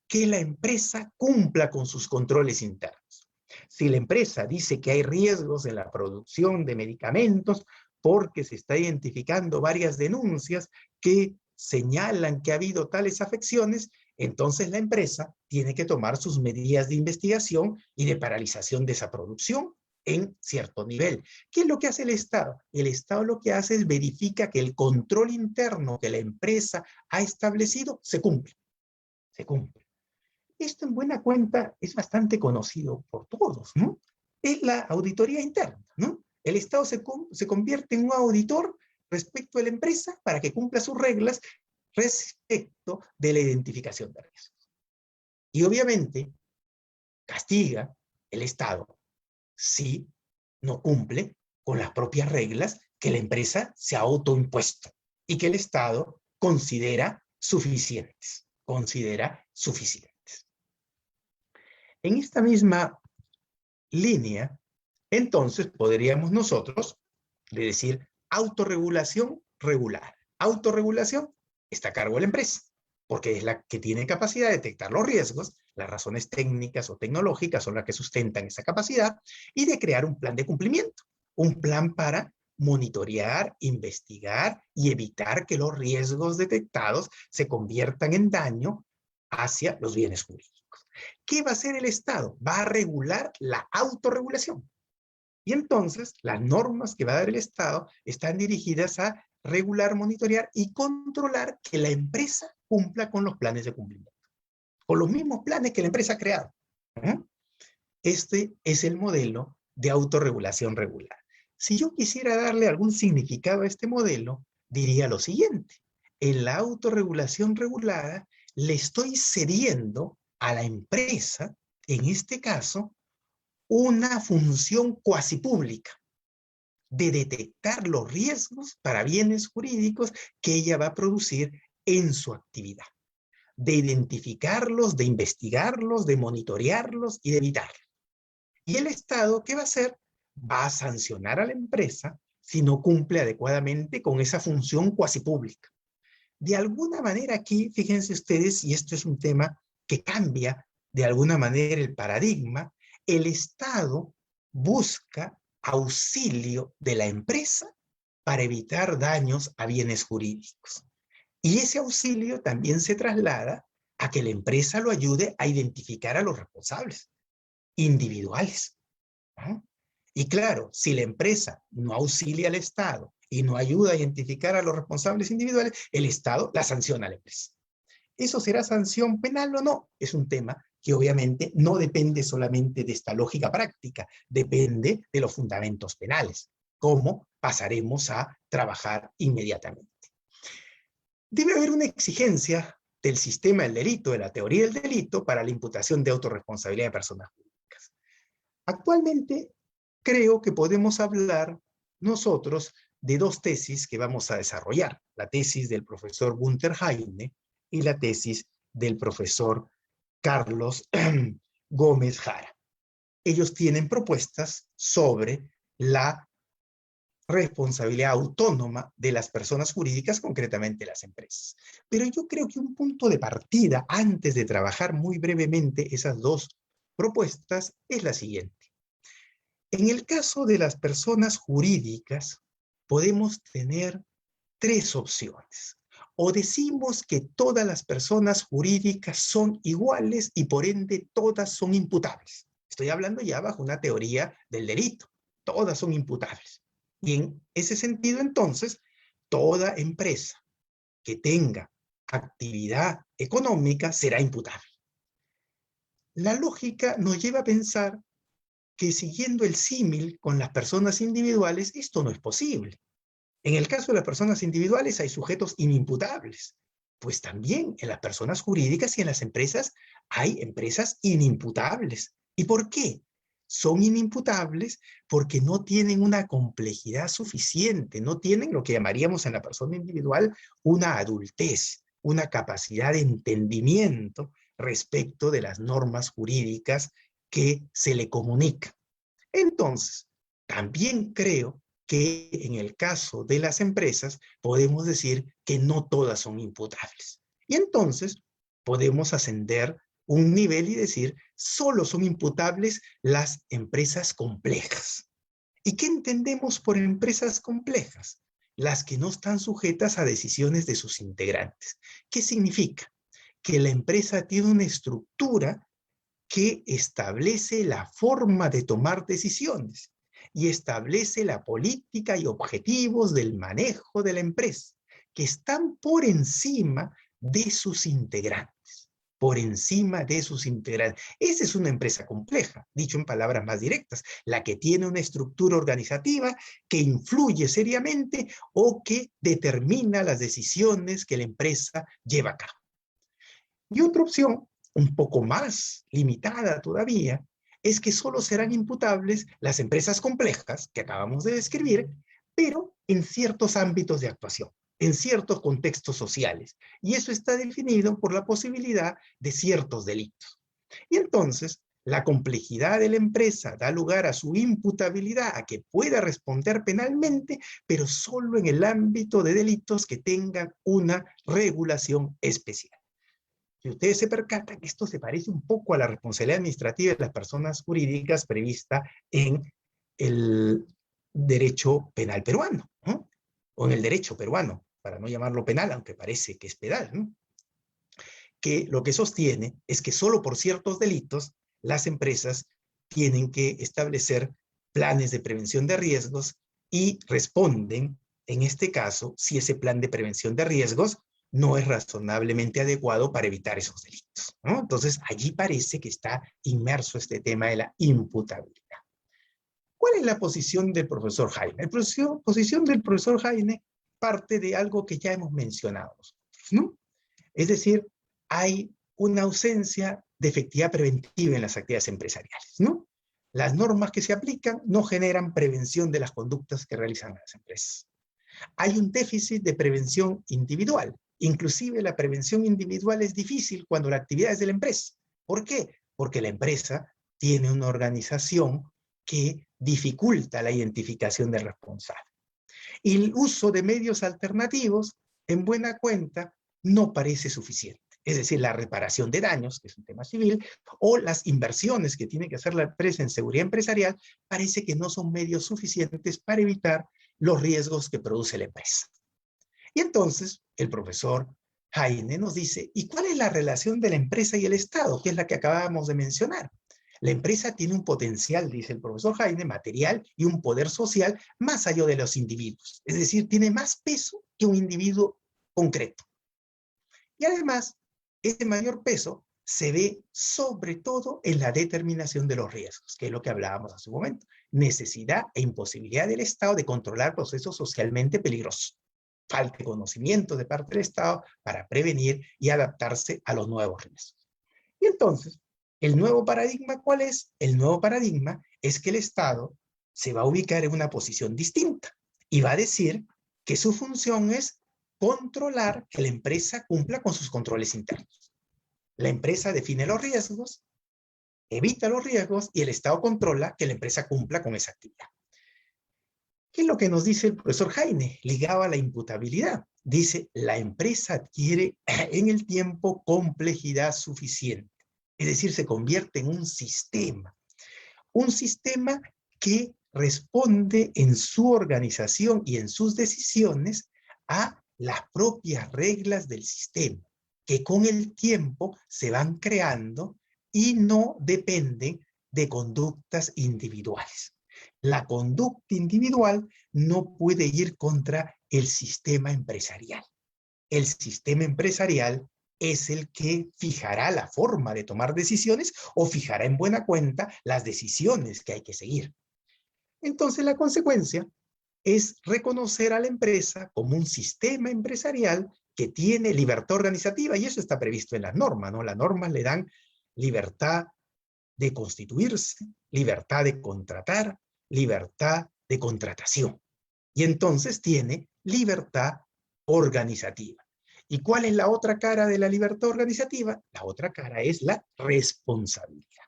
Speaker 3: que la empresa cumpla con sus controles internos. Si la empresa dice que hay riesgos en la producción de medicamentos porque se está identificando varias denuncias que señalan que ha habido tales afecciones, entonces la empresa tiene que tomar sus medidas de investigación y de paralización de esa producción en cierto nivel. ¿Qué es lo que hace el Estado? El Estado lo que hace es verifica que el control interno que la empresa ha establecido se cumple. Se cumple. Esto en buena cuenta es bastante conocido por todos, ¿no? Es la auditoría interna, ¿no? El Estado se convierte en un auditor respecto a la empresa para que cumpla sus reglas respecto de la identificación de riesgos. Y obviamente castiga el Estado si no cumple con las propias reglas que la empresa se ha autoimpuesto y que el Estado considera suficientes. En esta misma línea, entonces podríamos nosotros decir autorregulación regular. Autorregulación está a cargo de la empresa, porque es la que tiene capacidad de detectar los riesgos, las razones técnicas o tecnológicas son las que sustentan esa capacidad, y de crear un plan de cumplimiento, un plan para monitorear, investigar y evitar que los riesgos detectados se conviertan en daño hacia los bienes jurídicos. ¿Qué va a hacer el Estado? Va a regular la autorregulación. Y entonces las normas que va a dar el Estado están dirigidas a regular, monitorear y controlar que la empresa cumpla con los planes de cumplimiento, con los mismos planes que la empresa ha creado. Este es el modelo de autorregulación regular. Si yo quisiera darle algún significado a este modelo, diría lo siguiente: en la autorregulación regulada le estoy cediendo a la empresa, en este caso, una función cuasi pública de detectar los riesgos para bienes jurídicos que ella va a producir en su actividad, de identificarlos, de investigarlos, de monitorearlos y de evitarlos. Y el Estado, ¿qué va a hacer? Va a sancionar a la empresa si no cumple adecuadamente con esa función cuasi pública. De alguna manera aquí, fíjense ustedes, y esto es un tema que cambia de alguna manera el paradigma, el Estado busca auxilio de la empresa para evitar daños a bienes jurídicos. Y ese auxilio también se traslada a que la empresa lo ayude a identificar a los responsables individuales. ¿No? Y claro, si la empresa no auxilia al Estado y no ayuda a identificar a los responsables individuales, el Estado la sanciona a la empresa. ¿Eso será sanción penal o no? Es un tema que obviamente no depende solamente de esta lógica práctica, depende de los fundamentos penales. ¿Cómo pasaremos a trabajar inmediatamente? Debe haber una exigencia del sistema del delito, de la teoría del delito, para la imputación de autorresponsabilidad de personas jurídicas. Actualmente creo que podemos hablar nosotros de dos tesis que vamos a desarrollar: la tesis del profesor Günther Heine y la tesis del profesor Carlos Gómez Jara. Ellos tienen propuestas sobre la responsabilidad autónoma de las personas jurídicas, concretamente las empresas. Pero yo creo que un punto de partida, antes de trabajar muy brevemente esas dos propuestas, es la siguiente. En el caso de las personas jurídicas, podemos tener tres opciones. O decimos que todas las personas jurídicas son iguales y por ende todas son imputables. Estoy hablando ya bajo una teoría del delito. Todas son imputables. Y en ese sentido, entonces, toda empresa que tenga actividad económica será imputable. La lógica nos lleva a pensar que siguiendo el símil con las personas individuales, esto no es posible. En el caso de las personas individuales hay sujetos inimputables. Pues también en las personas jurídicas y en las empresas hay empresas inimputables. ¿Y por qué? Son inimputables porque no tienen una complejidad suficiente, no tienen lo que llamaríamos en la persona individual una adultez, una capacidad de entendimiento respecto de las normas jurídicas que se le comunican. Entonces, también creo que en el caso de las empresas podemos decir que no todas son imputables. Y entonces podemos ascender un nivel y decir, solo son imputables las empresas complejas. ¿Y qué entendemos por empresas complejas? Las que no están sujetas a decisiones de sus integrantes. ¿Qué significa? Que la empresa tiene una estructura que establece la forma de tomar decisiones y establece la política y objetivos del manejo de la empresa, que están por encima de sus integrantes, por encima de sus integrantes. Esa es una empresa compleja, dicho en palabras más directas, la que tiene una estructura organizativa que influye seriamente o que determina las decisiones que la empresa lleva a cabo. Y otra opción, un poco más limitada todavía, es que solo serán imputables las empresas complejas que acabamos de describir, pero en ciertos ámbitos de actuación, en ciertos contextos sociales. Y eso está definido por la posibilidad de ciertos delitos. Y entonces, la complejidad de la empresa da lugar a su imputabilidad, a que pueda responder penalmente, pero solo en el ámbito de delitos que tengan una regulación especial. Si ustedes se percatan, esto se parece un poco a la responsabilidad administrativa de las personas jurídicas prevista en el derecho penal peruano, ¿no? O en el derecho peruano, para no llamarlo penal, aunque parece que es penal, ¿no? Que lo que sostiene es que solo por ciertos delitos las empresas tienen que establecer planes de prevención de riesgos y responden, en este caso, si ese plan de prevención de riesgos no es razonablemente adecuado para evitar esos delitos, ¿no? Entonces, allí parece que está inmerso este tema de la imputabilidad. ¿Cuál es la posición del profesor Jaime? La posición del profesor Jaime parte de algo que ya hemos mencionado, ¿no? Es decir, hay una ausencia de efectividad preventiva en las actividades empresariales, ¿no? Las normas que se aplican no generan prevención de las conductas que realizan las empresas. Hay un déficit de prevención individual. Inclusive la prevención individual es difícil cuando la actividad es de la empresa. ¿Por qué? Porque la empresa tiene una organización que dificulta la identificación del responsable. Y el uso de medios alternativos, en buena cuenta, no parece suficiente. Es decir, la reparación de daños, que es un tema civil, o las inversiones que tiene que hacer la empresa en seguridad empresarial, parece que no son medios suficientes para evitar los riesgos que produce la empresa. Y entonces, el profesor Jaime nos dice, ¿y cuál es la relación de la empresa y el Estado? Que es la que acabamos de mencionar. La empresa tiene un potencial, dice el profesor Jaime, material y un poder social más allá de los individuos. Es decir, tiene más peso que un individuo concreto. Y además, ese mayor peso se ve sobre todo en la determinación de los riesgos, que es lo que hablábamos hace un momento. Necesidad e imposibilidad del Estado de controlar procesos socialmente peligrosos. Falta de conocimiento de parte del Estado para prevenir y adaptarse a los nuevos riesgos. Y entonces, ¿el nuevo paradigma cuál es? El nuevo paradigma es que el Estado se va a ubicar en una posición distinta y va a decir que su función es controlar que la empresa cumpla con sus controles internos. La empresa define los riesgos, evita los riesgos y el Estado controla que la empresa cumpla con esa actividad. ¿Qué es lo que nos dice el profesor Jaime ligado a la imputabilidad? Dice, la empresa adquiere en el tiempo complejidad suficiente. Es decir, se convierte en un sistema que responde en su organización y en sus decisiones a las propias reglas del sistema, que con el tiempo se van creando y no dependen de conductas individuales. La conducta individual no puede ir contra el sistema empresarial. El sistema empresarial es el que fijará la forma de tomar decisiones o fijará en buena cuenta las decisiones que hay que seguir. Entonces, la consecuencia es reconocer a la empresa como un sistema empresarial que tiene libertad organizativa, y eso está previsto en las normas, ¿no? Las normas le dan libertad de constituirse, libertad de contratar, libertad de contratación. Y entonces tiene libertad organizativa. ¿Y cuál es la otra cara de la libertad organizativa? La otra cara es la responsabilidad.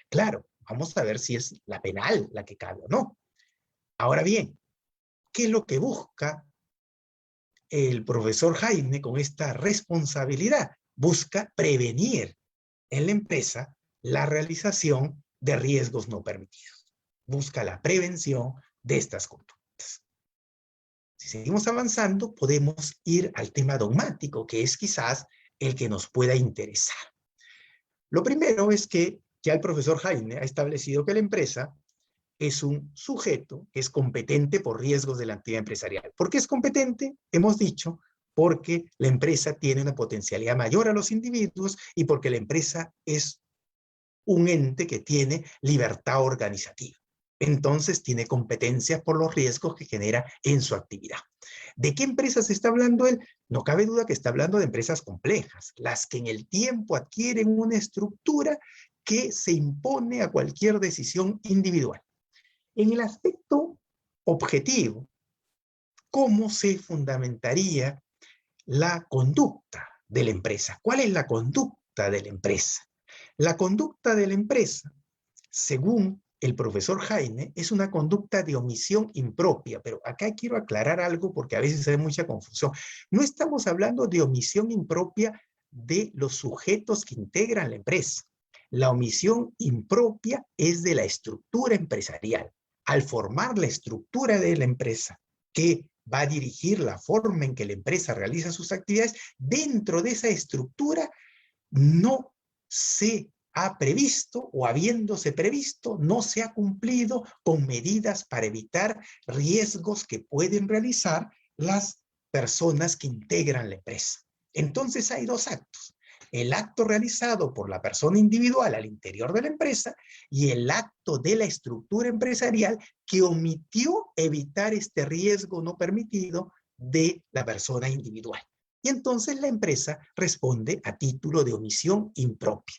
Speaker 3: Claro, vamos a ver si es la penal la que cabe o no. Ahora bien, ¿qué es lo que busca el profesor Jaime con esta responsabilidad? Busca prevenir en la empresa la realización de riesgos no permitidos. Busca la prevención de estas conductas. Si seguimos avanzando, podemos ir al tema dogmático, que es quizás el que nos pueda interesar. Lo primero es que ya el profesor Jaime ha establecido que la empresa es un sujeto que es competente por riesgos de la actividad empresarial. ¿Por qué es competente? Hemos dicho, porque la empresa tiene una potencialidad mayor a los individuos y porque la empresa es un ente que tiene libertad organizativa. Entonces tiene competencias por los riesgos que genera en su actividad. ¿De qué empresas está hablando él? No cabe duda que está hablando de empresas complejas, las que en el tiempo adquieren una estructura que se impone a cualquier decisión individual. En el aspecto objetivo, ¿cómo se fundamentaría la conducta de la empresa? ¿Cuál es la conducta de la empresa? La conducta de la empresa, según el profesor Jaime, es una conducta de omisión impropia, pero acá quiero aclarar algo porque a veces hay mucha confusión. No estamos hablando de omisión impropia de los sujetos que integran la empresa. La omisión impropia es de la estructura empresarial. Al formar la estructura de la empresa, que va a dirigir la forma en que la empresa realiza sus actividades, dentro de esa estructura no se ha previsto o habiéndose previsto, no se ha cumplido con medidas para evitar riesgos que pueden realizar las personas que integran la empresa. Entonces hay dos actos. El acto realizado por la persona individual al interior de la empresa y el acto de la estructura empresarial que omitió evitar este riesgo no permitido de la persona individual. Y entonces la empresa responde a título de omisión impropia.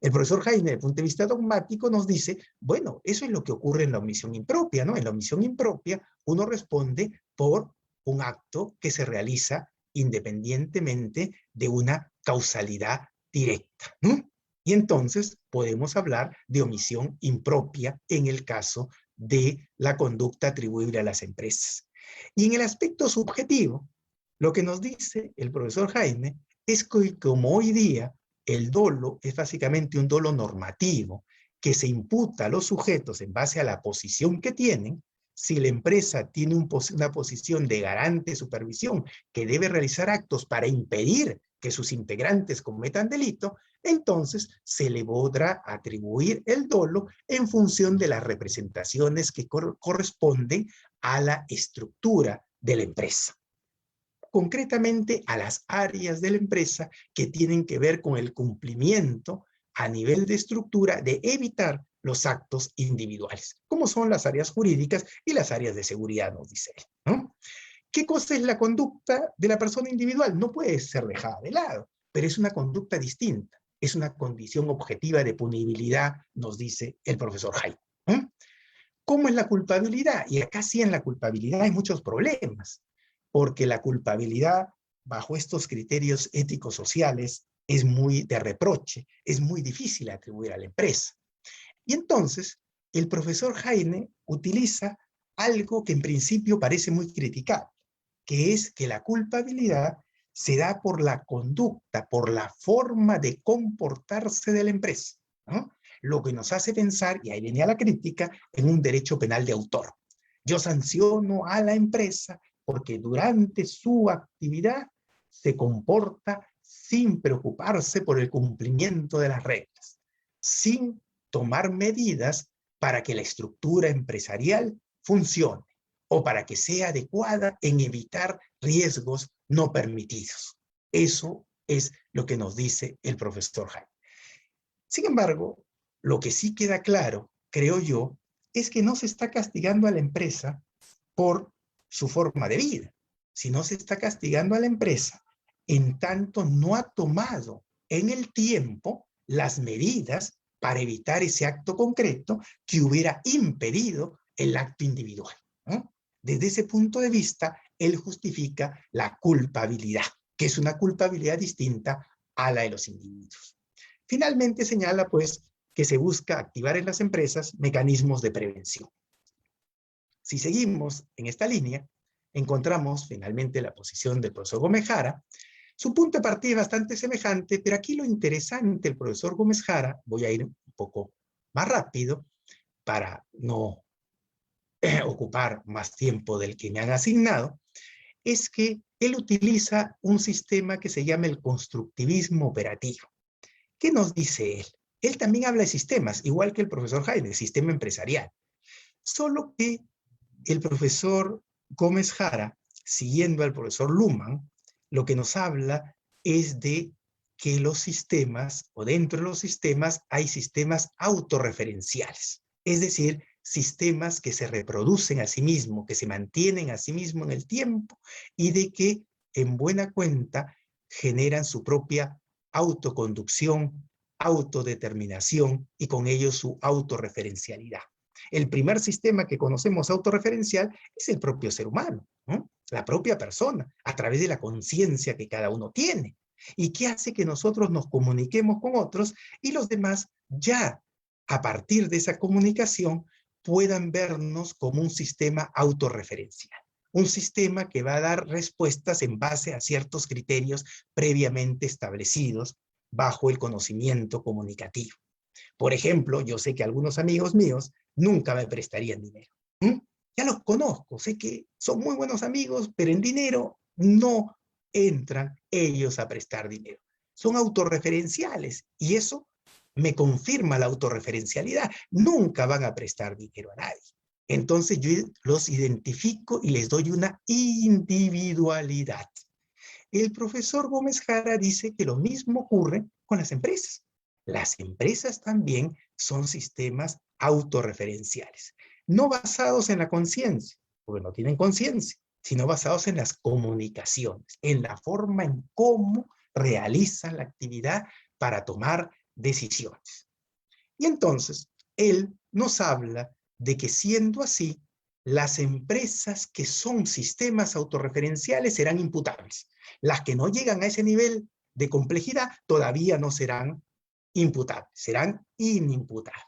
Speaker 3: El profesor Jaime, desde el punto de vista dogmático, nos dice, bueno, eso es lo que ocurre en la omisión impropia, ¿no? En la omisión impropia, uno responde por un acto que se realiza independientemente de una causalidad directa, ¿no? Y entonces podemos hablar de omisión impropia en el caso de la conducta atribuible a las empresas. Y en el aspecto subjetivo, lo que nos dice el profesor Jaime es que como hoy día el dolo es básicamente un dolo normativo que se imputa a los sujetos en base a la posición que tienen, si la empresa tiene una posición de garante de supervisión que debe realizar actos para impedir que sus integrantes cometan delito, entonces se le podrá atribuir el dolo en función de las representaciones que corresponden a la estructura de la empresa. Concretamente a las áreas de la empresa que tienen que ver con el cumplimiento a nivel de estructura de evitar los actos individuales, como son las áreas jurídicas y las áreas de seguridad, nos dice él, ¿no? ¿Qué cosa es la conducta de la persona individual? No puede ser dejada de lado, pero es una conducta distinta, es una condición objetiva de punibilidad, nos dice el profesor Jaime. ¿Cómo es la culpabilidad? Y acá sí en la culpabilidad hay muchos problemas, porque la culpabilidad bajo estos criterios éticos sociales es muy de reproche, es muy difícil atribuir a la empresa. Y entonces el profesor Jaime utiliza algo que en principio parece muy criticable, que es que la culpabilidad se da por la conducta, por la forma de comportarse de la empresa, ¿no? Lo que nos hace pensar, y ahí venía la crítica, en un derecho penal de autor. Yo sanciono a la empresa porque durante su actividad se comporta sin preocuparse por el cumplimiento de las reglas, sin tomar medidas para que la estructura empresarial funcione o para que sea adecuada en evitar riesgos no permitidos. Eso es lo que nos dice el profesor Jaime. Sin embargo, lo que sí queda claro, creo yo, es que no se está castigando a la empresa por su forma de vida, sino se está castigando a la empresa en tanto no ha tomado en el tiempo las medidas para evitar ese acto concreto que hubiera impedido el acto individual, ¿no? Desde ese punto de vista, él justifica la culpabilidad, que es una culpabilidad distinta a la de los individuos. Finalmente señala, pues, que se busca activar en las empresas mecanismos de prevención. Si seguimos en esta línea, encontramos finalmente la posición del profesor Gómez Jara. Su punto de partida es bastante semejante, pero aquí lo interesante del profesor Gómez Jara, voy a ir un poco más rápido para no ocupar más tiempo del que me han asignado, es que él utiliza un sistema que se llama el constructivismo operativo. ¿Qué nos dice él? Él también habla de sistemas, igual que el profesor Jaime, sistema empresarial. Solo que el profesor Gómez Jara, siguiendo al profesor Luhmann, lo que nos habla es de que los sistemas, o dentro de los sistemas, hay sistemas autorreferenciales. Es decir, sistemas que se reproducen a sí mismos, que se mantienen a sí mismos en el tiempo y de que, en buena cuenta, generan su propia autoconducción, autodeterminación y con ello su autorreferencialidad. El primer sistema que conocemos autorreferencial es el propio ser humano, ¿no? La propia persona, a través de la conciencia que cada uno tiene y que hace que nosotros nos comuniquemos con otros y los demás ya a partir de esa comunicación puedan vernos como un sistema autorreferencial. Un sistema que va a dar respuestas en base a ciertos criterios previamente establecidos bajo el conocimiento comunicativo. Por ejemplo, yo sé que algunos amigos míos nunca me prestarían dinero. Ya los conozco, sé que son muy buenos amigos, pero en dinero no entran ellos a prestar dinero. Son autorreferenciales y eso me confirma la autorreferencialidad. Nunca van a prestar dinero a nadie. Entonces yo los identifico y les doy una individualidad. El profesor Gómez Jara dice que lo mismo ocurre con las empresas. Las empresas también son sistemas autorreferenciales, no basados en la conciencia, porque no tienen conciencia, sino basados en las comunicaciones, en la forma en cómo realizan la actividad para tomar decisiones. Y entonces, él nos habla de que siendo así, las empresas que son sistemas autorreferenciales serán imputables. Las que no llegan a ese nivel de complejidad todavía no serán imputables, serán inimputables.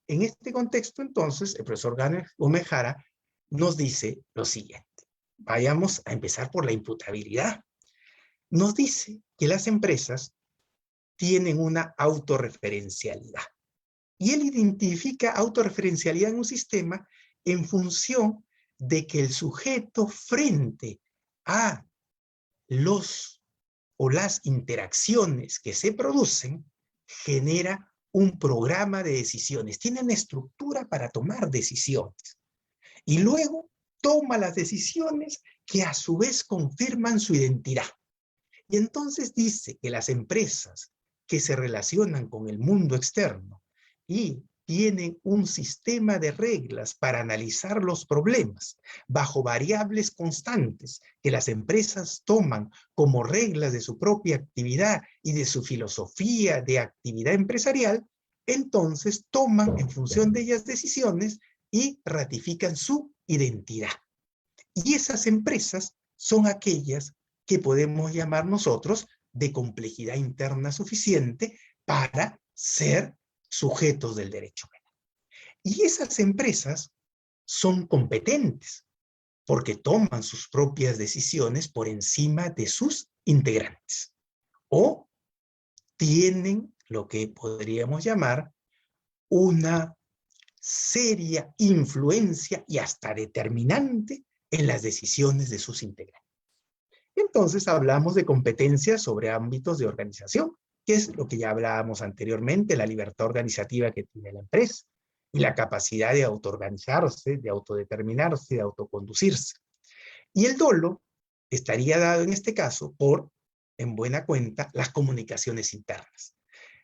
Speaker 3: En este contexto, entonces, el profesor Gómez Jara nos dice lo siguiente. Vayamos a empezar por la imputabilidad. Nos dice que las empresas tienen una autorreferencialidad. Y él identifica autorreferencialidad en un sistema en función de que el sujeto frente a los o las interacciones que se producen genera un programa de decisiones, tiene una estructura para tomar decisiones y luego toma las decisiones que a su vez confirman su identidad. Y entonces dice que las empresas que se relacionan con el mundo externo y tienen un sistema de reglas para analizar los problemas bajo variables constantes que las empresas toman como reglas de su propia actividad y de su filosofía de actividad empresarial, entonces toman en función de ellas decisiones y ratifican su identidad. Y esas empresas son aquellas que podemos llamar nosotros de complejidad interna suficiente para ser sujetos del derecho penal. Y esas empresas son competentes porque toman sus propias decisiones por encima de sus integrantes o tienen lo que podríamos llamar una seria influencia y hasta determinante en las decisiones de sus integrantes. Entonces hablamos de competencias sobre ámbitos de organización, que es lo que ya hablábamos anteriormente, la libertad organizativa que tiene la empresa y la capacidad de autoorganizarse, de autodeterminarse, de autoconducirse. Y el dolo estaría dado en este caso por en buena cuenta, las comunicaciones internas.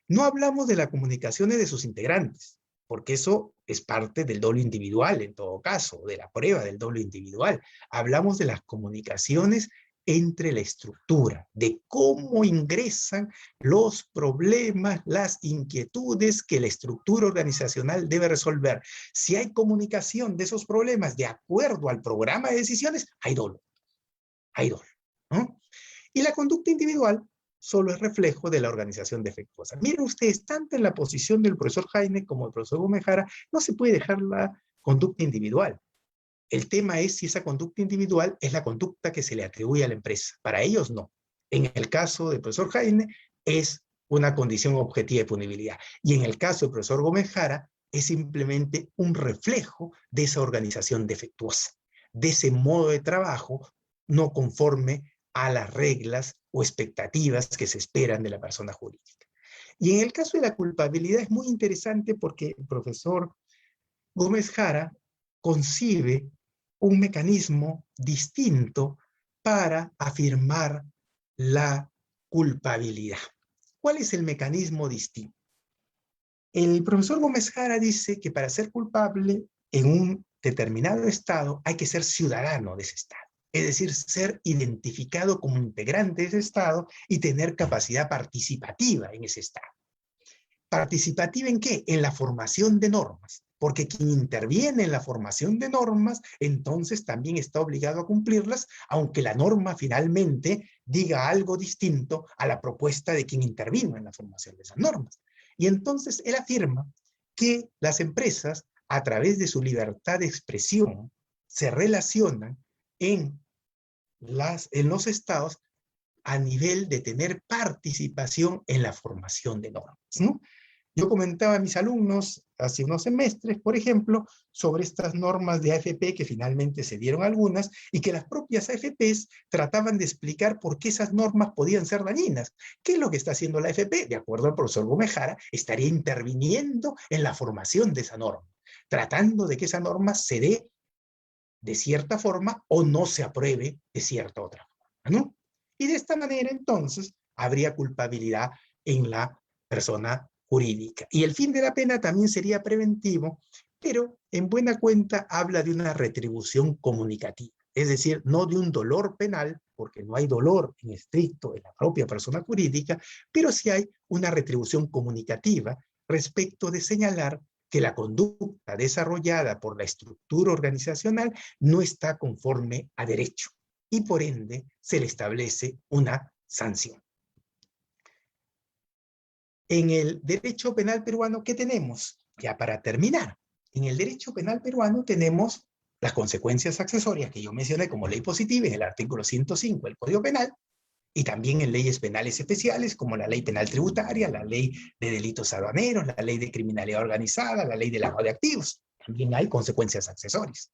Speaker 3: No hablamos de las comunicaciones de sus integrantes, porque eso es parte del dolo individual, en todo caso, de la prueba del dolo individual. Hablamos de las comunicaciones entre la estructura, de cómo ingresan los problemas, las inquietudes que la estructura organizacional debe resolver. Si hay comunicación de esos problemas de acuerdo al programa de decisiones, hay dolo, ¿no? Y la conducta individual solo es reflejo de la organización defectuosa. Miren ustedes, tanto en la posición del profesor Jaime como del profesor Gómez Jara, no se puede dejar la conducta individual. El tema es si esa conducta individual es la conducta que se le atribuye a la empresa. Para ellos, no. En el caso del profesor Jaime, es una condición objetiva de punibilidad. Y en el caso del profesor Gómez Jara, es simplemente un reflejo de esa organización defectuosa, de ese modo de trabajo no conforme a las reglas o expectativas que se esperan de la persona jurídica. Y en el caso de la culpabilidad es muy interesante porque el profesor Gómez Jara concibe un mecanismo distinto para afirmar la culpabilidad. ¿Cuál es el mecanismo distinto? El profesor Gómez Jara dice que para ser culpable en un determinado estado hay que ser ciudadano de ese estado. Es decir, ser identificado como integrante de ese estado y tener capacidad participativa en ese estado. ¿Participativa en qué? En la formación de normas. Porque quien interviene en la formación de normas, entonces también está obligado a cumplirlas, aunque la norma finalmente diga algo distinto a la propuesta de quien intervino en la formación de esas normas. Y entonces él afirma que las empresas, a través de su libertad de expresión, se relacionan en los estados a nivel de tener participación en la formación de normas, ¿no? Yo comentaba a mis alumnos hace unos semestres, por ejemplo, sobre estas normas de AFP que finalmente se dieron algunas y que las propias AFPs trataban de explicar por qué esas normas podían ser dañinas. ¿Qué es lo que está haciendo la AFP? De acuerdo al profesor Gómez Jara, estaría interviniendo en la formación de esa norma, tratando de que esa norma se dé de cierta forma o no se apruebe de cierta otra forma, ¿no? Y de esta manera, entonces, habría culpabilidad en la persona jurídica. Y el fin de la pena también sería preventivo, pero en buena cuenta habla de una retribución comunicativa, es decir, no de un dolor penal, porque no hay dolor en estricto en la propia persona jurídica, pero sí hay una retribución comunicativa respecto de señalar que la conducta desarrollada por la estructura organizacional no está conforme a derecho y por ende se le establece una sanción. En el derecho penal peruano, ¿qué tenemos? Ya para terminar, en el derecho penal peruano tenemos las consecuencias accesorias que yo mencioné como ley positiva en el artículo 105 del Código Penal, y también en leyes penales especiales como la ley penal tributaria, la ley de delitos aduaneros, la ley de criminalidad organizada, la ley de lavado de activos. También hay consecuencias accesorias.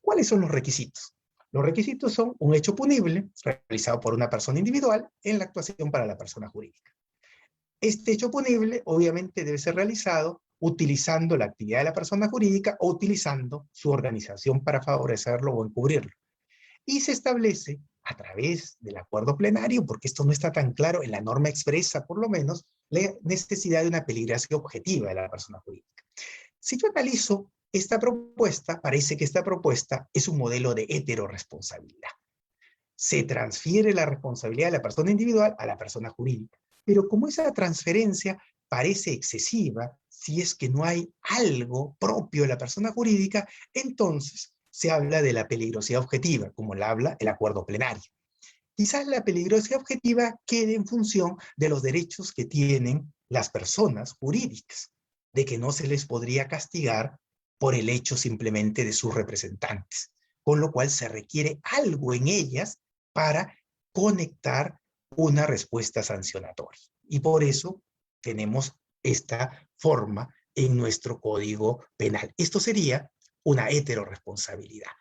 Speaker 3: ¿Cuáles son los requisitos? Los requisitos son un hecho punible realizado por una persona individual en la actuación para la persona jurídica. Este hecho punible obviamente debe ser realizado utilizando la actividad de la persona jurídica o utilizando su organización para favorecerlo o encubrirlo. Y se establece a través del acuerdo plenario, porque esto no está tan claro en la norma expresa, por lo menos, la necesidad de una peligrosidad objetiva de la persona jurídica. Si yo analizo esta propuesta, parece que esta propuesta es un modelo de heteroresponsabilidad. Se transfiere la responsabilidad de la persona individual a la persona jurídica. Pero como esa transferencia parece excesiva, si es que no hay algo propio de la persona jurídica, entonces se habla de la peligrosidad objetiva, como la habla el acuerdo plenario. Quizás la peligrosidad objetiva quede en función de los derechos que tienen las personas jurídicas, de que no se les podría castigar por el hecho simplemente de sus representantes, con lo cual se requiere algo en ellas para conectar una respuesta sancionatoria. Y por eso tenemos esta forma en nuestro Código Penal. Esto sería una heteroresponsabilidad.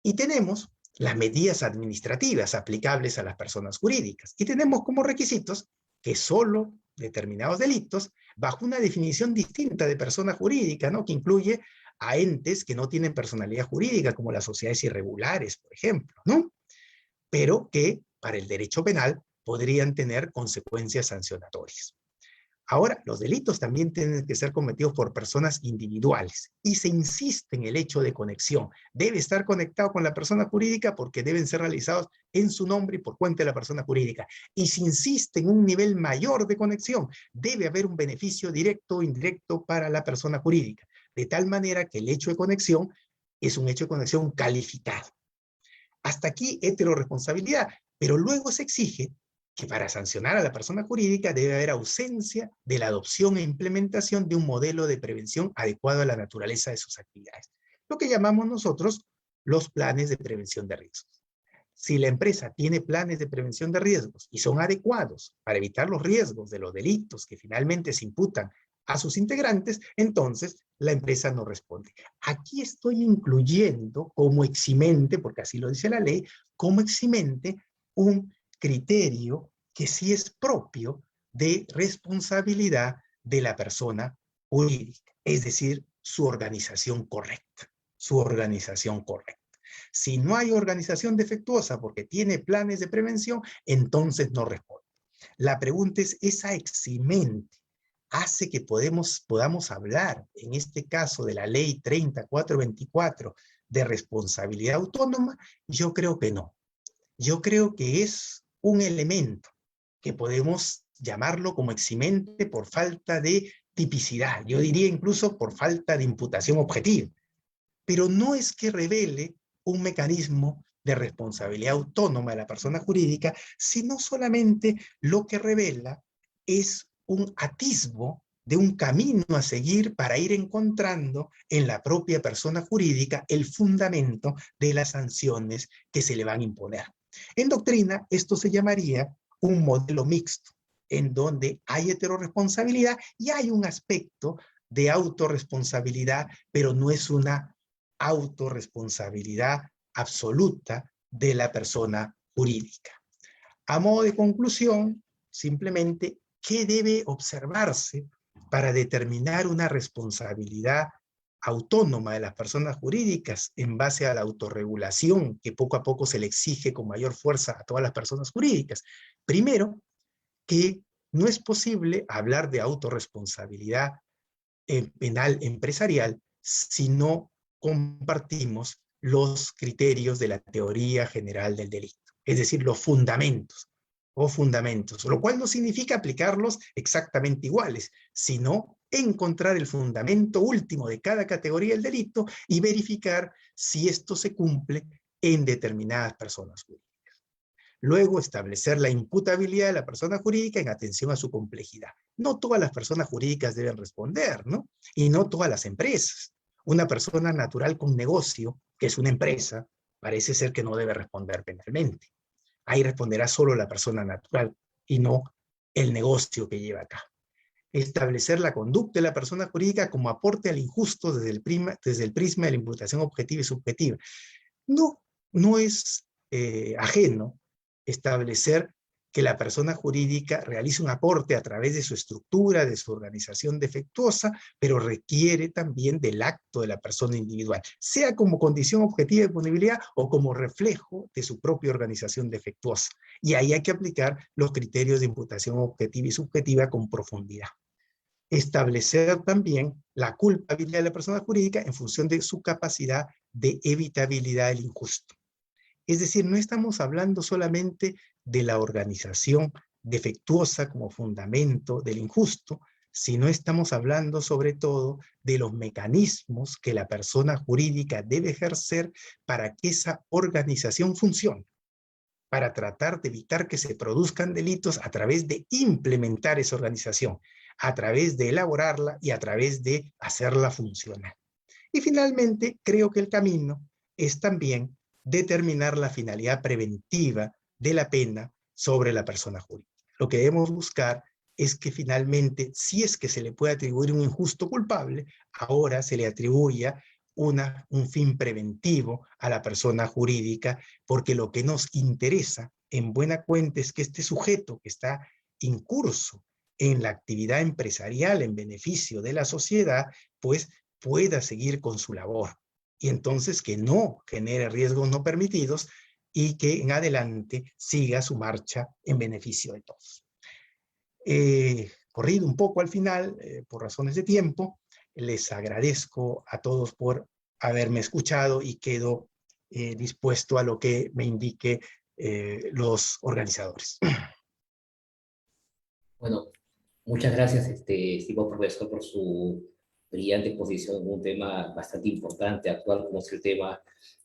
Speaker 3: Y tenemos las medidas administrativas aplicables a las personas jurídicas. Y tenemos como requisitos que solo determinados delitos, bajo una definición distinta de persona jurídica, ¿no? Que incluye a entes que no tienen personalidad jurídica, como las sociedades irregulares, por ejemplo, ¿no? Pero que para el derecho penal podrían tener consecuencias sancionatorias. Ahora, los delitos también tienen que ser cometidos por personas individuales y se insiste en el hecho de conexión. Debe estar conectado con la persona jurídica porque deben ser realizados en su nombre y por cuenta de la persona jurídica. Y se insiste en un nivel mayor de conexión. Debe haber un beneficio directo o indirecto para la persona jurídica, de tal manera que el hecho de conexión es un hecho de conexión calificado. Hasta aquí heterorresponsabilidad, pero luego se exige que para sancionar a la persona jurídica debe haber ausencia de la adopción e implementación de un modelo de prevención adecuado a la naturaleza de sus actividades. Lo que llamamos nosotros los planes de prevención de riesgos. Si la empresa tiene planes de prevención de riesgos y son adecuados para evitar los riesgos de los delitos que finalmente se imputan a sus integrantes, entonces la empresa no responde. Aquí estoy incluyendo como eximente, porque así lo dice la ley, como eximente un criterio que sí es propio de responsabilidad de la persona jurídica, es decir, su organización correcta, su organización correcta. Si no hay organización defectuosa porque tiene planes de prevención, entonces no responde. La pregunta es, ¿esa eximente hace que podamos hablar, en este caso de la ley 3424, de responsabilidad autónoma? Yo creo que no. Yo creo que es un elemento que podemos llamarlo como eximente por falta de tipicidad, yo diría incluso por falta de imputación objetiva, pero no es que revele un mecanismo de responsabilidad autónoma de la persona jurídica, sino solamente lo que revela es un atisbo de un camino a seguir para ir encontrando en la propia persona jurídica el fundamento de las sanciones que se le van a imponer. En doctrina, esto se llamaría un modelo mixto, en donde hay heterorresponsabilidad y hay un aspecto de autorresponsabilidad, pero no es una autorresponsabilidad absoluta de la persona jurídica. A modo de conclusión, simplemente, ¿qué debe observarse para determinar una responsabilidad autónoma de las personas jurídicas en base a la autorregulación que poco a poco se le exige con mayor fuerza a todas las personas jurídicas? Primero, que no es posible hablar de autorresponsabilidad penal empresarial si no compartimos los criterios de la teoría general del delito, es decir, los fundamentos, lo cual no significa aplicarlos exactamente iguales, sino encontrar el fundamento último de cada categoría del delito y verificar si esto se cumple en determinadas personas jurídicas. Luego, establecer la imputabilidad de la persona jurídica en atención a su complejidad. No todas las personas jurídicas deben responder, ¿no? Y no todas las empresas. Una persona natural con negocio, que es una empresa, parece ser que no debe responder penalmente. Ahí responderá solo la persona natural y no el negocio que lleva acá. Establecer la conducta de la persona jurídica como aporte al injusto desde el prisma de la imputación objetiva y subjetiva. No es ajeno establecer que la persona jurídica realice un aporte a través de su estructura, de su organización defectuosa, pero requiere también del acto de la persona individual, sea como condición objetiva de punibilidad o como reflejo de su propia organización defectuosa. Y ahí hay que aplicar los criterios de imputación objetiva y subjetiva con profundidad. Establecer también la culpabilidad de la persona jurídica en función de su capacidad de evitabilidad del injusto. Es decir, no estamos hablando solamente de la organización defectuosa como fundamento del injusto, sino estamos hablando sobre todo de los mecanismos que la persona jurídica debe ejercer para que esa organización funcione, para tratar de evitar que se produzcan delitos a través de implementar esa organización, a través de elaborarla y a través de hacerla funcionar. Y finalmente, creo que el camino es también determinar la finalidad preventiva de la pena sobre la persona jurídica. Lo que debemos buscar es que finalmente, si es que se le puede atribuir un injusto culpable, ahora se le atribuya un fin preventivo a la persona jurídica, porque lo que nos interesa en buena cuenta es que este sujeto que está incurso en la actividad empresarial en beneficio de la sociedad, pues pueda seguir con su labor. Y entonces que no genere riesgos no permitidos y que en adelante siga su marcha en beneficio de todos. Corrido un poco al final, por razones de tiempo, les agradezco a todos por haberme escuchado y quedo dispuesto a lo que me indique los organizadores.
Speaker 2: Bueno, muchas gracias, estimado profesor, por su brillante exposición en un tema bastante importante, actual, como es el tema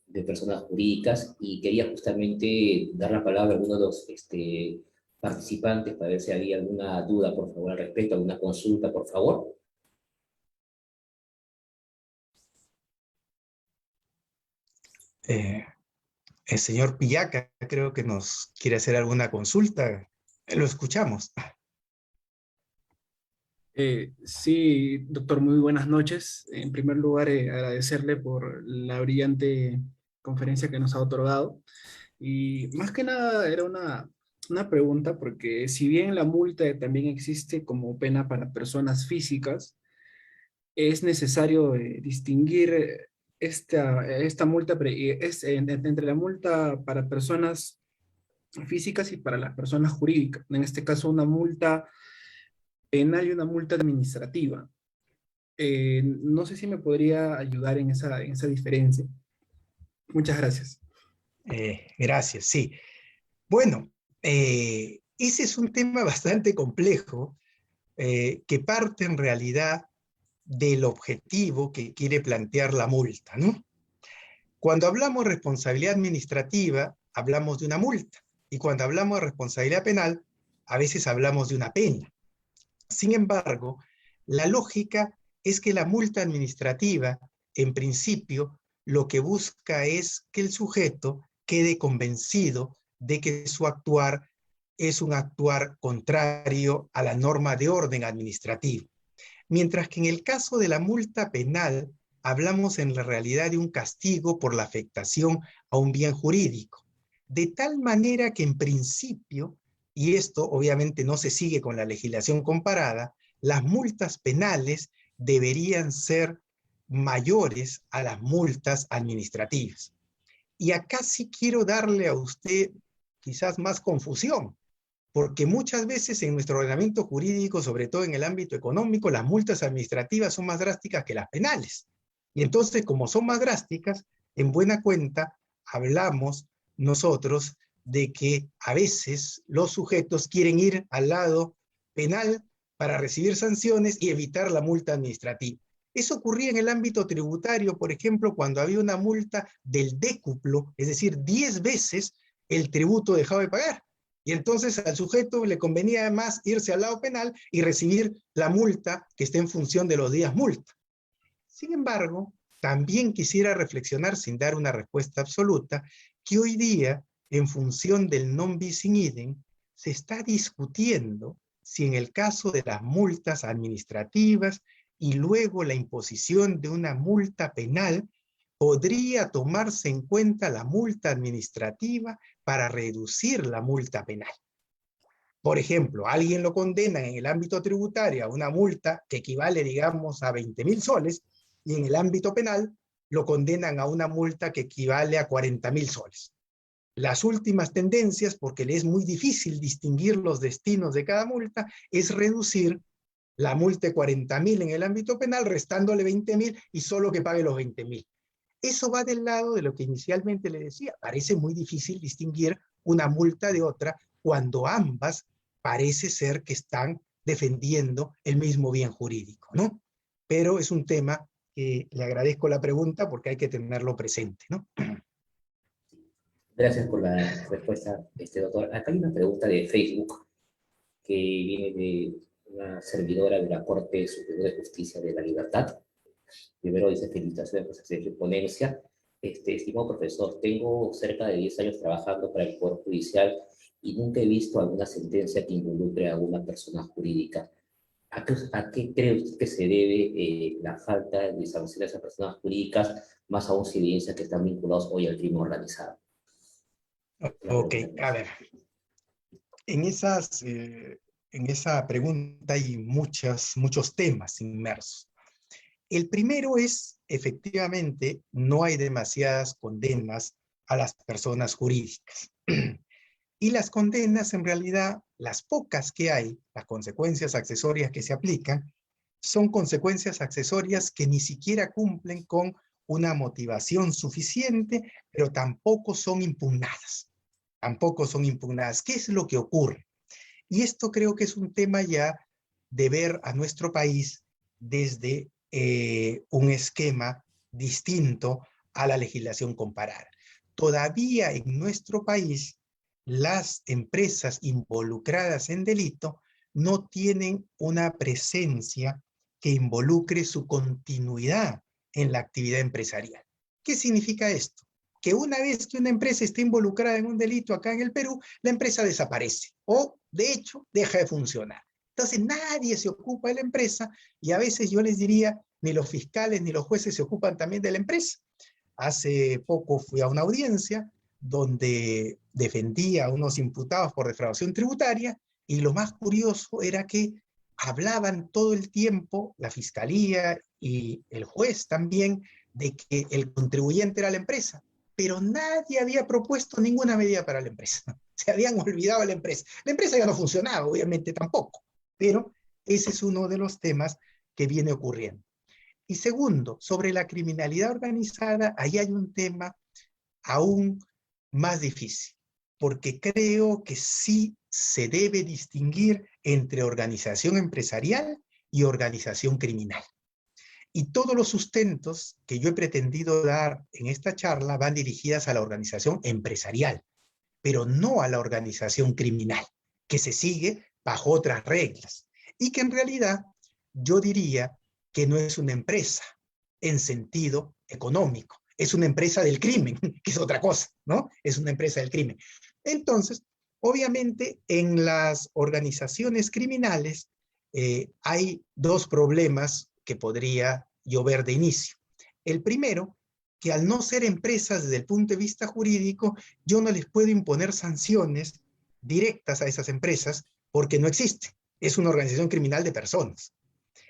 Speaker 2: de personas jurídicas, y quería justamente dar la palabra a alguno de los participantes para ver si había alguna duda, por favor, al respecto, alguna consulta, por favor.
Speaker 3: El señor Pillaca creo que nos quiere hacer alguna consulta. Lo escuchamos.
Speaker 4: Sí, doctor, muy buenas noches. En primer lugar, agradecerle por la brillante conferencia que nos ha otorgado. Y más que nada era una pregunta, porque si bien la multa también existe como pena para personas físicas, es necesario distinguir esta multa entre la multa para personas físicas y para las personas jurídicas. En este caso, una multa penal y una multa administrativa. No sé si me podría ayudar en esa diferencia. Muchas gracias.
Speaker 3: Gracias, sí. Bueno, ese es un tema bastante complejo que parte en realidad del objetivo que quiere plantear la multa, ¿no? Cuando hablamos de responsabilidad administrativa, hablamos de una multa, y cuando hablamos de responsabilidad penal, a veces hablamos de una pena. Sin embargo, la lógica es que la multa administrativa, en principio, lo que busca es que el sujeto quede convencido de que su actuar es un actuar contrario a la norma de orden administrativo. Mientras que en el caso de la multa penal, hablamos en la realidad de un castigo por la afectación a un bien jurídico. De tal manera que en principio, y esto obviamente no se sigue con la legislación comparada, las multas penales deberían ser mayores a las multas administrativas. Y acá sí quiero darle a usted quizás más confusión, porque muchas veces en nuestro ordenamiento jurídico, sobre todo en el ámbito económico, las multas administrativas son más drásticas que las penales. Y entonces, como son más drásticas, en buena cuenta hablamos nosotros de que a veces los sujetos quieren ir al lado penal para recibir sanciones y evitar la multa administrativa. Eso ocurría en el ámbito tributario, por ejemplo, cuando había una multa del décuplo, es decir, 10 veces el tributo dejado de pagar. Y entonces al sujeto le convenía más irse al lado penal y recibir la multa que esté en función de los días multa. Sin embargo, también quisiera reflexionar, sin dar una respuesta absoluta, que hoy día, en función del non bis in idem, se está discutiendo si en el caso de las multas administrativas y luego la imposición de una multa penal, podría tomarse en cuenta la multa administrativa para reducir la multa penal. Por ejemplo, alguien lo condena en el ámbito tributario a una multa que equivale, digamos, a 20.000 soles, y en el ámbito penal lo condenan a una multa que equivale a 40.000 soles. Las últimas tendencias, porque le es muy difícil distinguir los destinos de cada multa, es reducir la multa de 40.000 en el ámbito penal, restándole 20.000 y solo que pague los 20.000. Eso va del lado de lo que inicialmente le decía. Parece muy difícil distinguir una multa de otra cuando ambas parece ser que están defendiendo el mismo bien jurídico, ¿no? Pero es un tema que le agradezco la pregunta porque hay que tenerlo presente, ¿no?
Speaker 2: Gracias por la respuesta, doctor. Acá hay una pregunta de Facebook que viene de una servidora de la Corte Superior de Justicia de la Libertad. Primero dice: felicitaciones por su ponencia. Estimado profesor, tengo cerca de 10 años trabajando para el Poder Judicial y nunca he visto alguna sentencia que involucre a alguna persona jurídica. ¿A qué cree usted que se debe la falta de sanciones a personas jurídicas, más aún si evidencia que están vinculados hoy al crimen organizado?
Speaker 3: Ok, a ver. En esa pregunta hay muchos temas inmersos. El primero es, efectivamente, no hay demasiadas condenas a las personas jurídicas. Y las condenas, en realidad, las pocas que hay, las consecuencias accesorias que se aplican, son consecuencias accesorias que ni siquiera cumplen con una motivación suficiente, pero tampoco son impugnadas. Tampoco son impugnadas. ¿Qué es lo que ocurre? Y esto creo que es un tema ya de ver a nuestro país desde un esquema distinto a la legislación comparada. Todavía en nuestro país, las empresas involucradas en delito no tienen una presencia que involucre su continuidad en la actividad empresarial. ¿Qué significa esto? Que una vez que una empresa esté involucrada en un delito acá en el Perú, la empresa desaparece o, de hecho, deja de funcionar. Entonces, nadie se ocupa de la empresa y a veces yo les diría, ni los fiscales ni los jueces se ocupan también de la empresa. Hace poco fui a una audiencia donde defendía a unos imputados por defraudación tributaria y lo más curioso era que hablaban todo el tiempo, la fiscalía y el juez también, de que el contribuyente era la empresa, pero nadie había propuesto ninguna medida para la empresa. Se habían olvidado de la empresa. La empresa ya no funcionaba, obviamente tampoco, pero ese es uno de los temas que viene ocurriendo. Y segundo, sobre la criminalidad organizada, ahí hay un tema aún más difícil, porque creo que sí se debe distinguir entre organización empresarial y organización criminal. Y todos los sustentos que yo he pretendido dar en esta charla van dirigidas a la organización empresarial, pero no a la organización criminal, que se sigue bajo otras reglas. Y que en realidad yo diría que no es una empresa en sentido económico, es una empresa del crimen, que es otra cosa, ¿no? Es una empresa del crimen. Entonces, obviamente, en las organizaciones criminales hay dos problemas que podría yo ver de inicio. El primero, que al no ser empresas desde el punto de vista jurídico, yo no les puedo imponer sanciones directas a esas empresas porque no existe. Es una organización criminal de personas.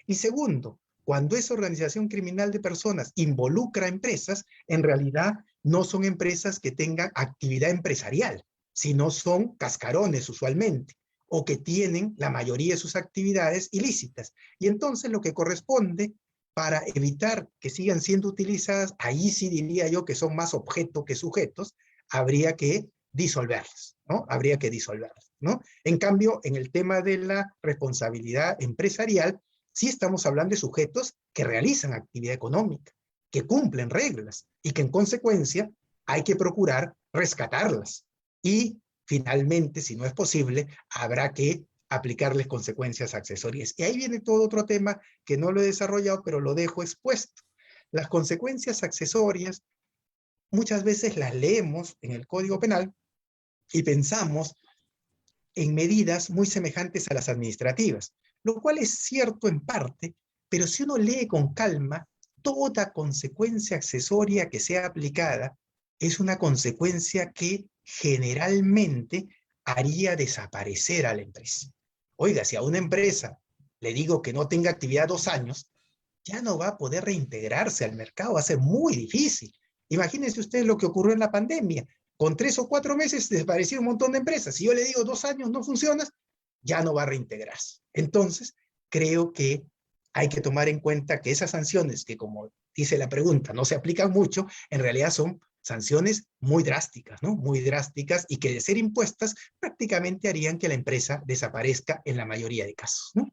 Speaker 3: Y segundo, cuando esa organización criminal de personas involucra a empresas, en realidad no son empresas que tengan actividad empresarial, sino son cascarones usualmente, o que tienen la mayoría de sus actividades ilícitas. Y entonces lo que corresponde para evitar que sigan siendo utilizadas, ahí sí diría yo que son más objeto que sujetos, habría que disolverlas, ¿no? Habría que disolverlas, ¿no? En cambio, en el tema de la responsabilidad empresarial, sí estamos hablando de sujetos que realizan actividad económica, que cumplen reglas y que en consecuencia hay que procurar rescatarlas. Y finalmente, si no es posible, habrá que aplicarles consecuencias accesorias. Y ahí viene todo otro tema que no lo he desarrollado, pero lo dejo expuesto. Las consecuencias accesorias muchas veces las leemos en el Código Penal y pensamos en medidas muy semejantes a las administrativas, lo cual es cierto en parte, pero si uno lee con calma, toda consecuencia accesoria que sea aplicada es una consecuencia que generalmente haría desaparecer a la empresa. Oiga, si a una empresa le digo que no tenga actividad 2 años, ya no va a poder reintegrarse al mercado, va a ser muy difícil. Imagínense ustedes lo que ocurrió en la pandemia. Con 3 o 4 meses desaparecieron un montón de empresas. Si yo le digo 2 años no funcionas, ya no va a reintegrarse. Entonces, creo que hay que tomar en cuenta que esas sanciones, que como dice la pregunta, no se aplican mucho, en realidad son sanciones muy drásticas, ¿no? Muy drásticas y que de ser impuestas prácticamente harían que la empresa desaparezca en la mayoría de casos, ¿no?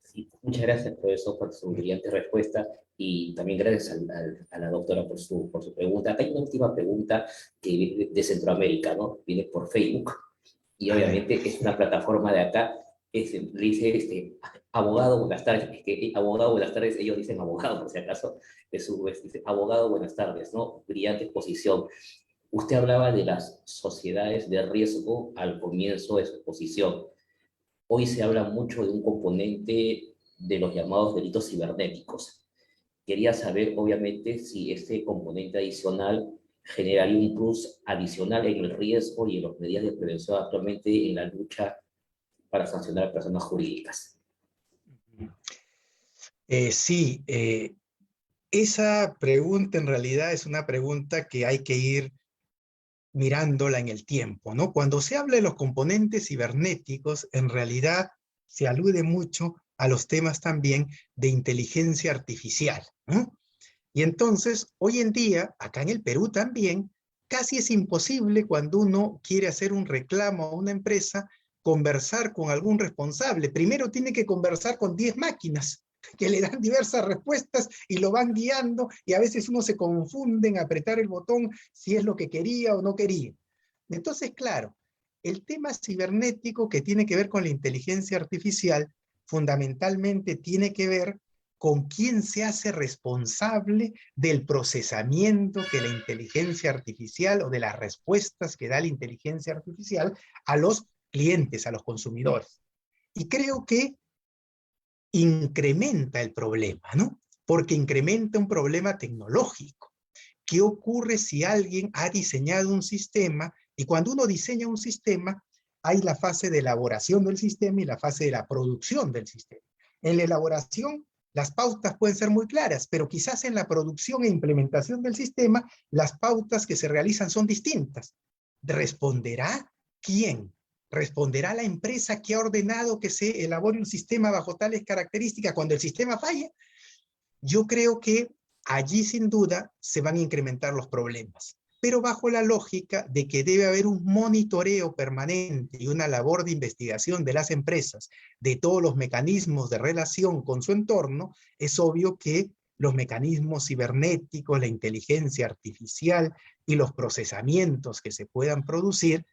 Speaker 2: Sí, muchas gracias, profesor, por su brillante respuesta y también gracias a la doctora por su pregunta. Hay una última pregunta que viene de Centroamérica, ¿no? Viene por Facebook y obviamente es una plataforma de acá. Dice abogado, buenas tardes. Es que abogado, buenas tardes, ellos dicen abogado, por si acaso, dice abogado, buenas tardes, ¿no? Brillante exposición. Usted hablaba de las sociedades de riesgo al comienzo de su exposición. Hoy se habla mucho de un componente de los llamados delitos cibernéticos. Quería saber, obviamente, si este componente adicional generaría un plus adicional en el riesgo y en las medidas de prevención actualmente en la lucha para sancionar a personas jurídicas.
Speaker 3: Sí, Esa pregunta en realidad es una pregunta que hay que ir mirándola en el tiempo, ¿no? Cuando se habla de los componentes cibernéticos, en realidad se alude mucho a los temas también de inteligencia artificial, ¿no? Y entonces, hoy en día, acá en el Perú también, casi es imposible cuando uno quiere hacer un reclamo a una empresa, conversar con algún responsable. Primero tiene que conversar con 10 máquinas que le dan diversas respuestas y lo van guiando, y a veces uno se confunde en apretar el botón si es lo que quería o no quería. Entonces, claro, el tema cibernético que tiene que ver con la inteligencia artificial, fundamentalmente tiene que ver con quién se hace responsable del procesamiento que la inteligencia artificial o de las respuestas que da la inteligencia artificial a los clientes, a los consumidores. Y creo que incrementa el problema, ¿no? Porque incrementa un problema tecnológico. ¿Qué ocurre si alguien ha diseñado un sistema? Y cuando uno diseña un sistema, hay la fase de elaboración del sistema y la fase de la producción del sistema. En la elaboración, las pautas pueden ser muy claras, pero quizás en la producción e implementación del sistema, las pautas que se realizan son distintas. ¿Responderá quién? ¿Responderá la empresa que ha ordenado que se elabore un sistema bajo tales características cuando el sistema falle? Yo creo que allí sin duda se van a incrementar los problemas, pero bajo la lógica de que debe haber un monitoreo permanente y una labor de investigación de las empresas, de todos los mecanismos de relación con su entorno. Es obvio que los mecanismos cibernéticos, la inteligencia artificial y los procesamientos que se puedan producir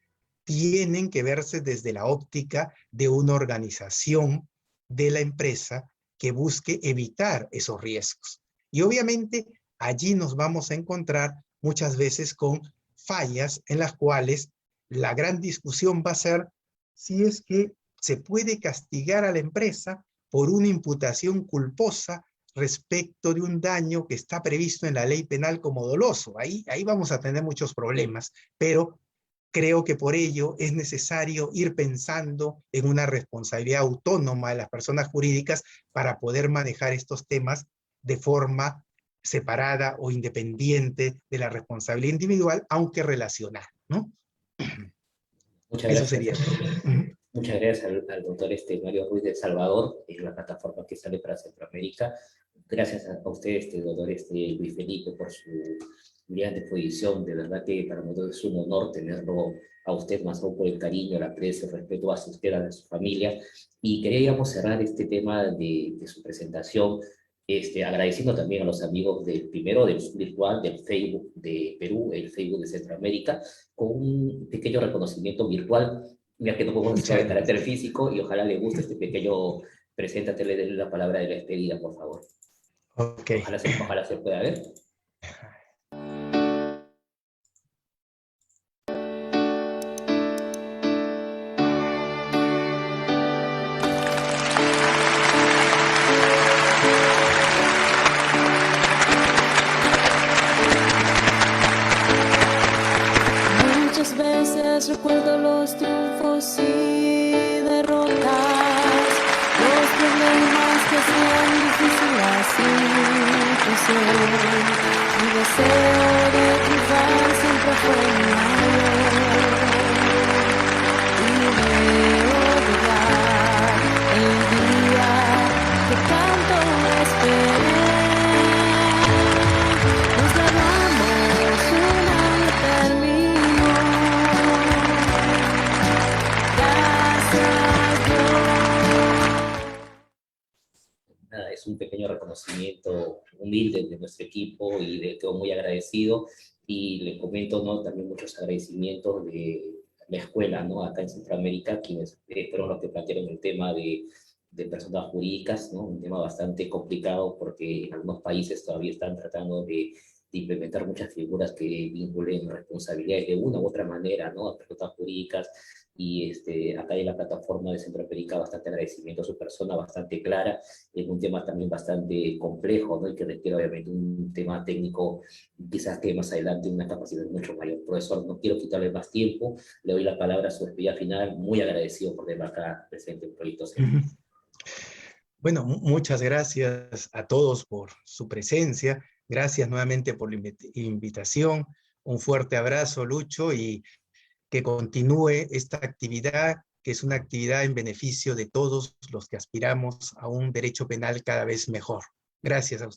Speaker 3: tienen que verse desde la óptica de una organización de la empresa que busque evitar esos riesgos. Y obviamente allí nos vamos a encontrar muchas veces con fallas en las cuales la gran discusión va a ser si es que se puede castigar a la empresa por una imputación culposa respecto de un daño que está previsto en la ley penal como doloso. Ahí vamos a tener muchos problemas, pero creo que por ello es necesario ir pensando en una responsabilidad autónoma de las personas jurídicas para poder manejar estos temas de forma separada o independiente de la responsabilidad individual, aunque relacional, ¿no?
Speaker 2: Muchas
Speaker 3: Eso
Speaker 2: gracias.
Speaker 3: sería.
Speaker 2: Muchas gracias al doctor Mario Ruiz de El Salvador, en la plataforma que sale para Centroamérica. Gracias a usted, doctor Luis Felipe, por su brillante exposición. De verdad que para nosotros es un honor tenerlo a usted, más aún por el cariño, el aprecio, el respeto a usted, a su familia. Y queríamos cerrar este tema de su presentación, agradeciendo también a los amigos del primero, del virtual, del Facebook de Perú, el Facebook de Centroamérica, con un pequeño reconocimiento virtual, ya que no podemos hacer de carácter físico, y ojalá le guste este pequeño. Preséntate, le den la palabra de la despedida, por favor.
Speaker 3: Ok.
Speaker 2: Ojalá se pueda ver.
Speaker 5: Muchas veces recuerdo los triunfos y derrotas, los problemas que hacían difícil la situación. Mi deseo de triunfar siempre fue mayor, y veo llegar el día que tanto esperé. Nos grabamos un año terminó. Gracias Dios.
Speaker 2: Nada, es un pequeño reconocimiento humilde de nuestro equipo y de todo muy agradecido. Y le comento, ¿no?, también muchos agradecimientos de la escuela, ¿no?, acá en Centroamérica, quienes fueron los que plantearon el tema de personas jurídicas, ¿no?, un tema bastante complicado porque en algunos países todavía están tratando de implementar muchas figuras que vinculen responsabilidades de una u otra manera, ¿no?, a personas jurídicas. Y acá en la plataforma de Centroamérica bastante agradecimiento a su persona, bastante clara, es un tema también bastante complejo, ¿no?, y que requiere obviamente un tema técnico, quizás que más adelante una capacidad mucho mayor. Profesor, no quiero quitarle más tiempo, le doy la palabra a su despedida final, muy agradecido por verlo acá presente en Proyecto Cero.
Speaker 3: Bueno, muchas gracias a todos por su presencia. Gracias nuevamente por la invitación. Un fuerte abrazo, Lucho, y que continúe esta actividad, que es una actividad en beneficio de todos los que aspiramos a un derecho penal cada vez mejor. Gracias a ustedes.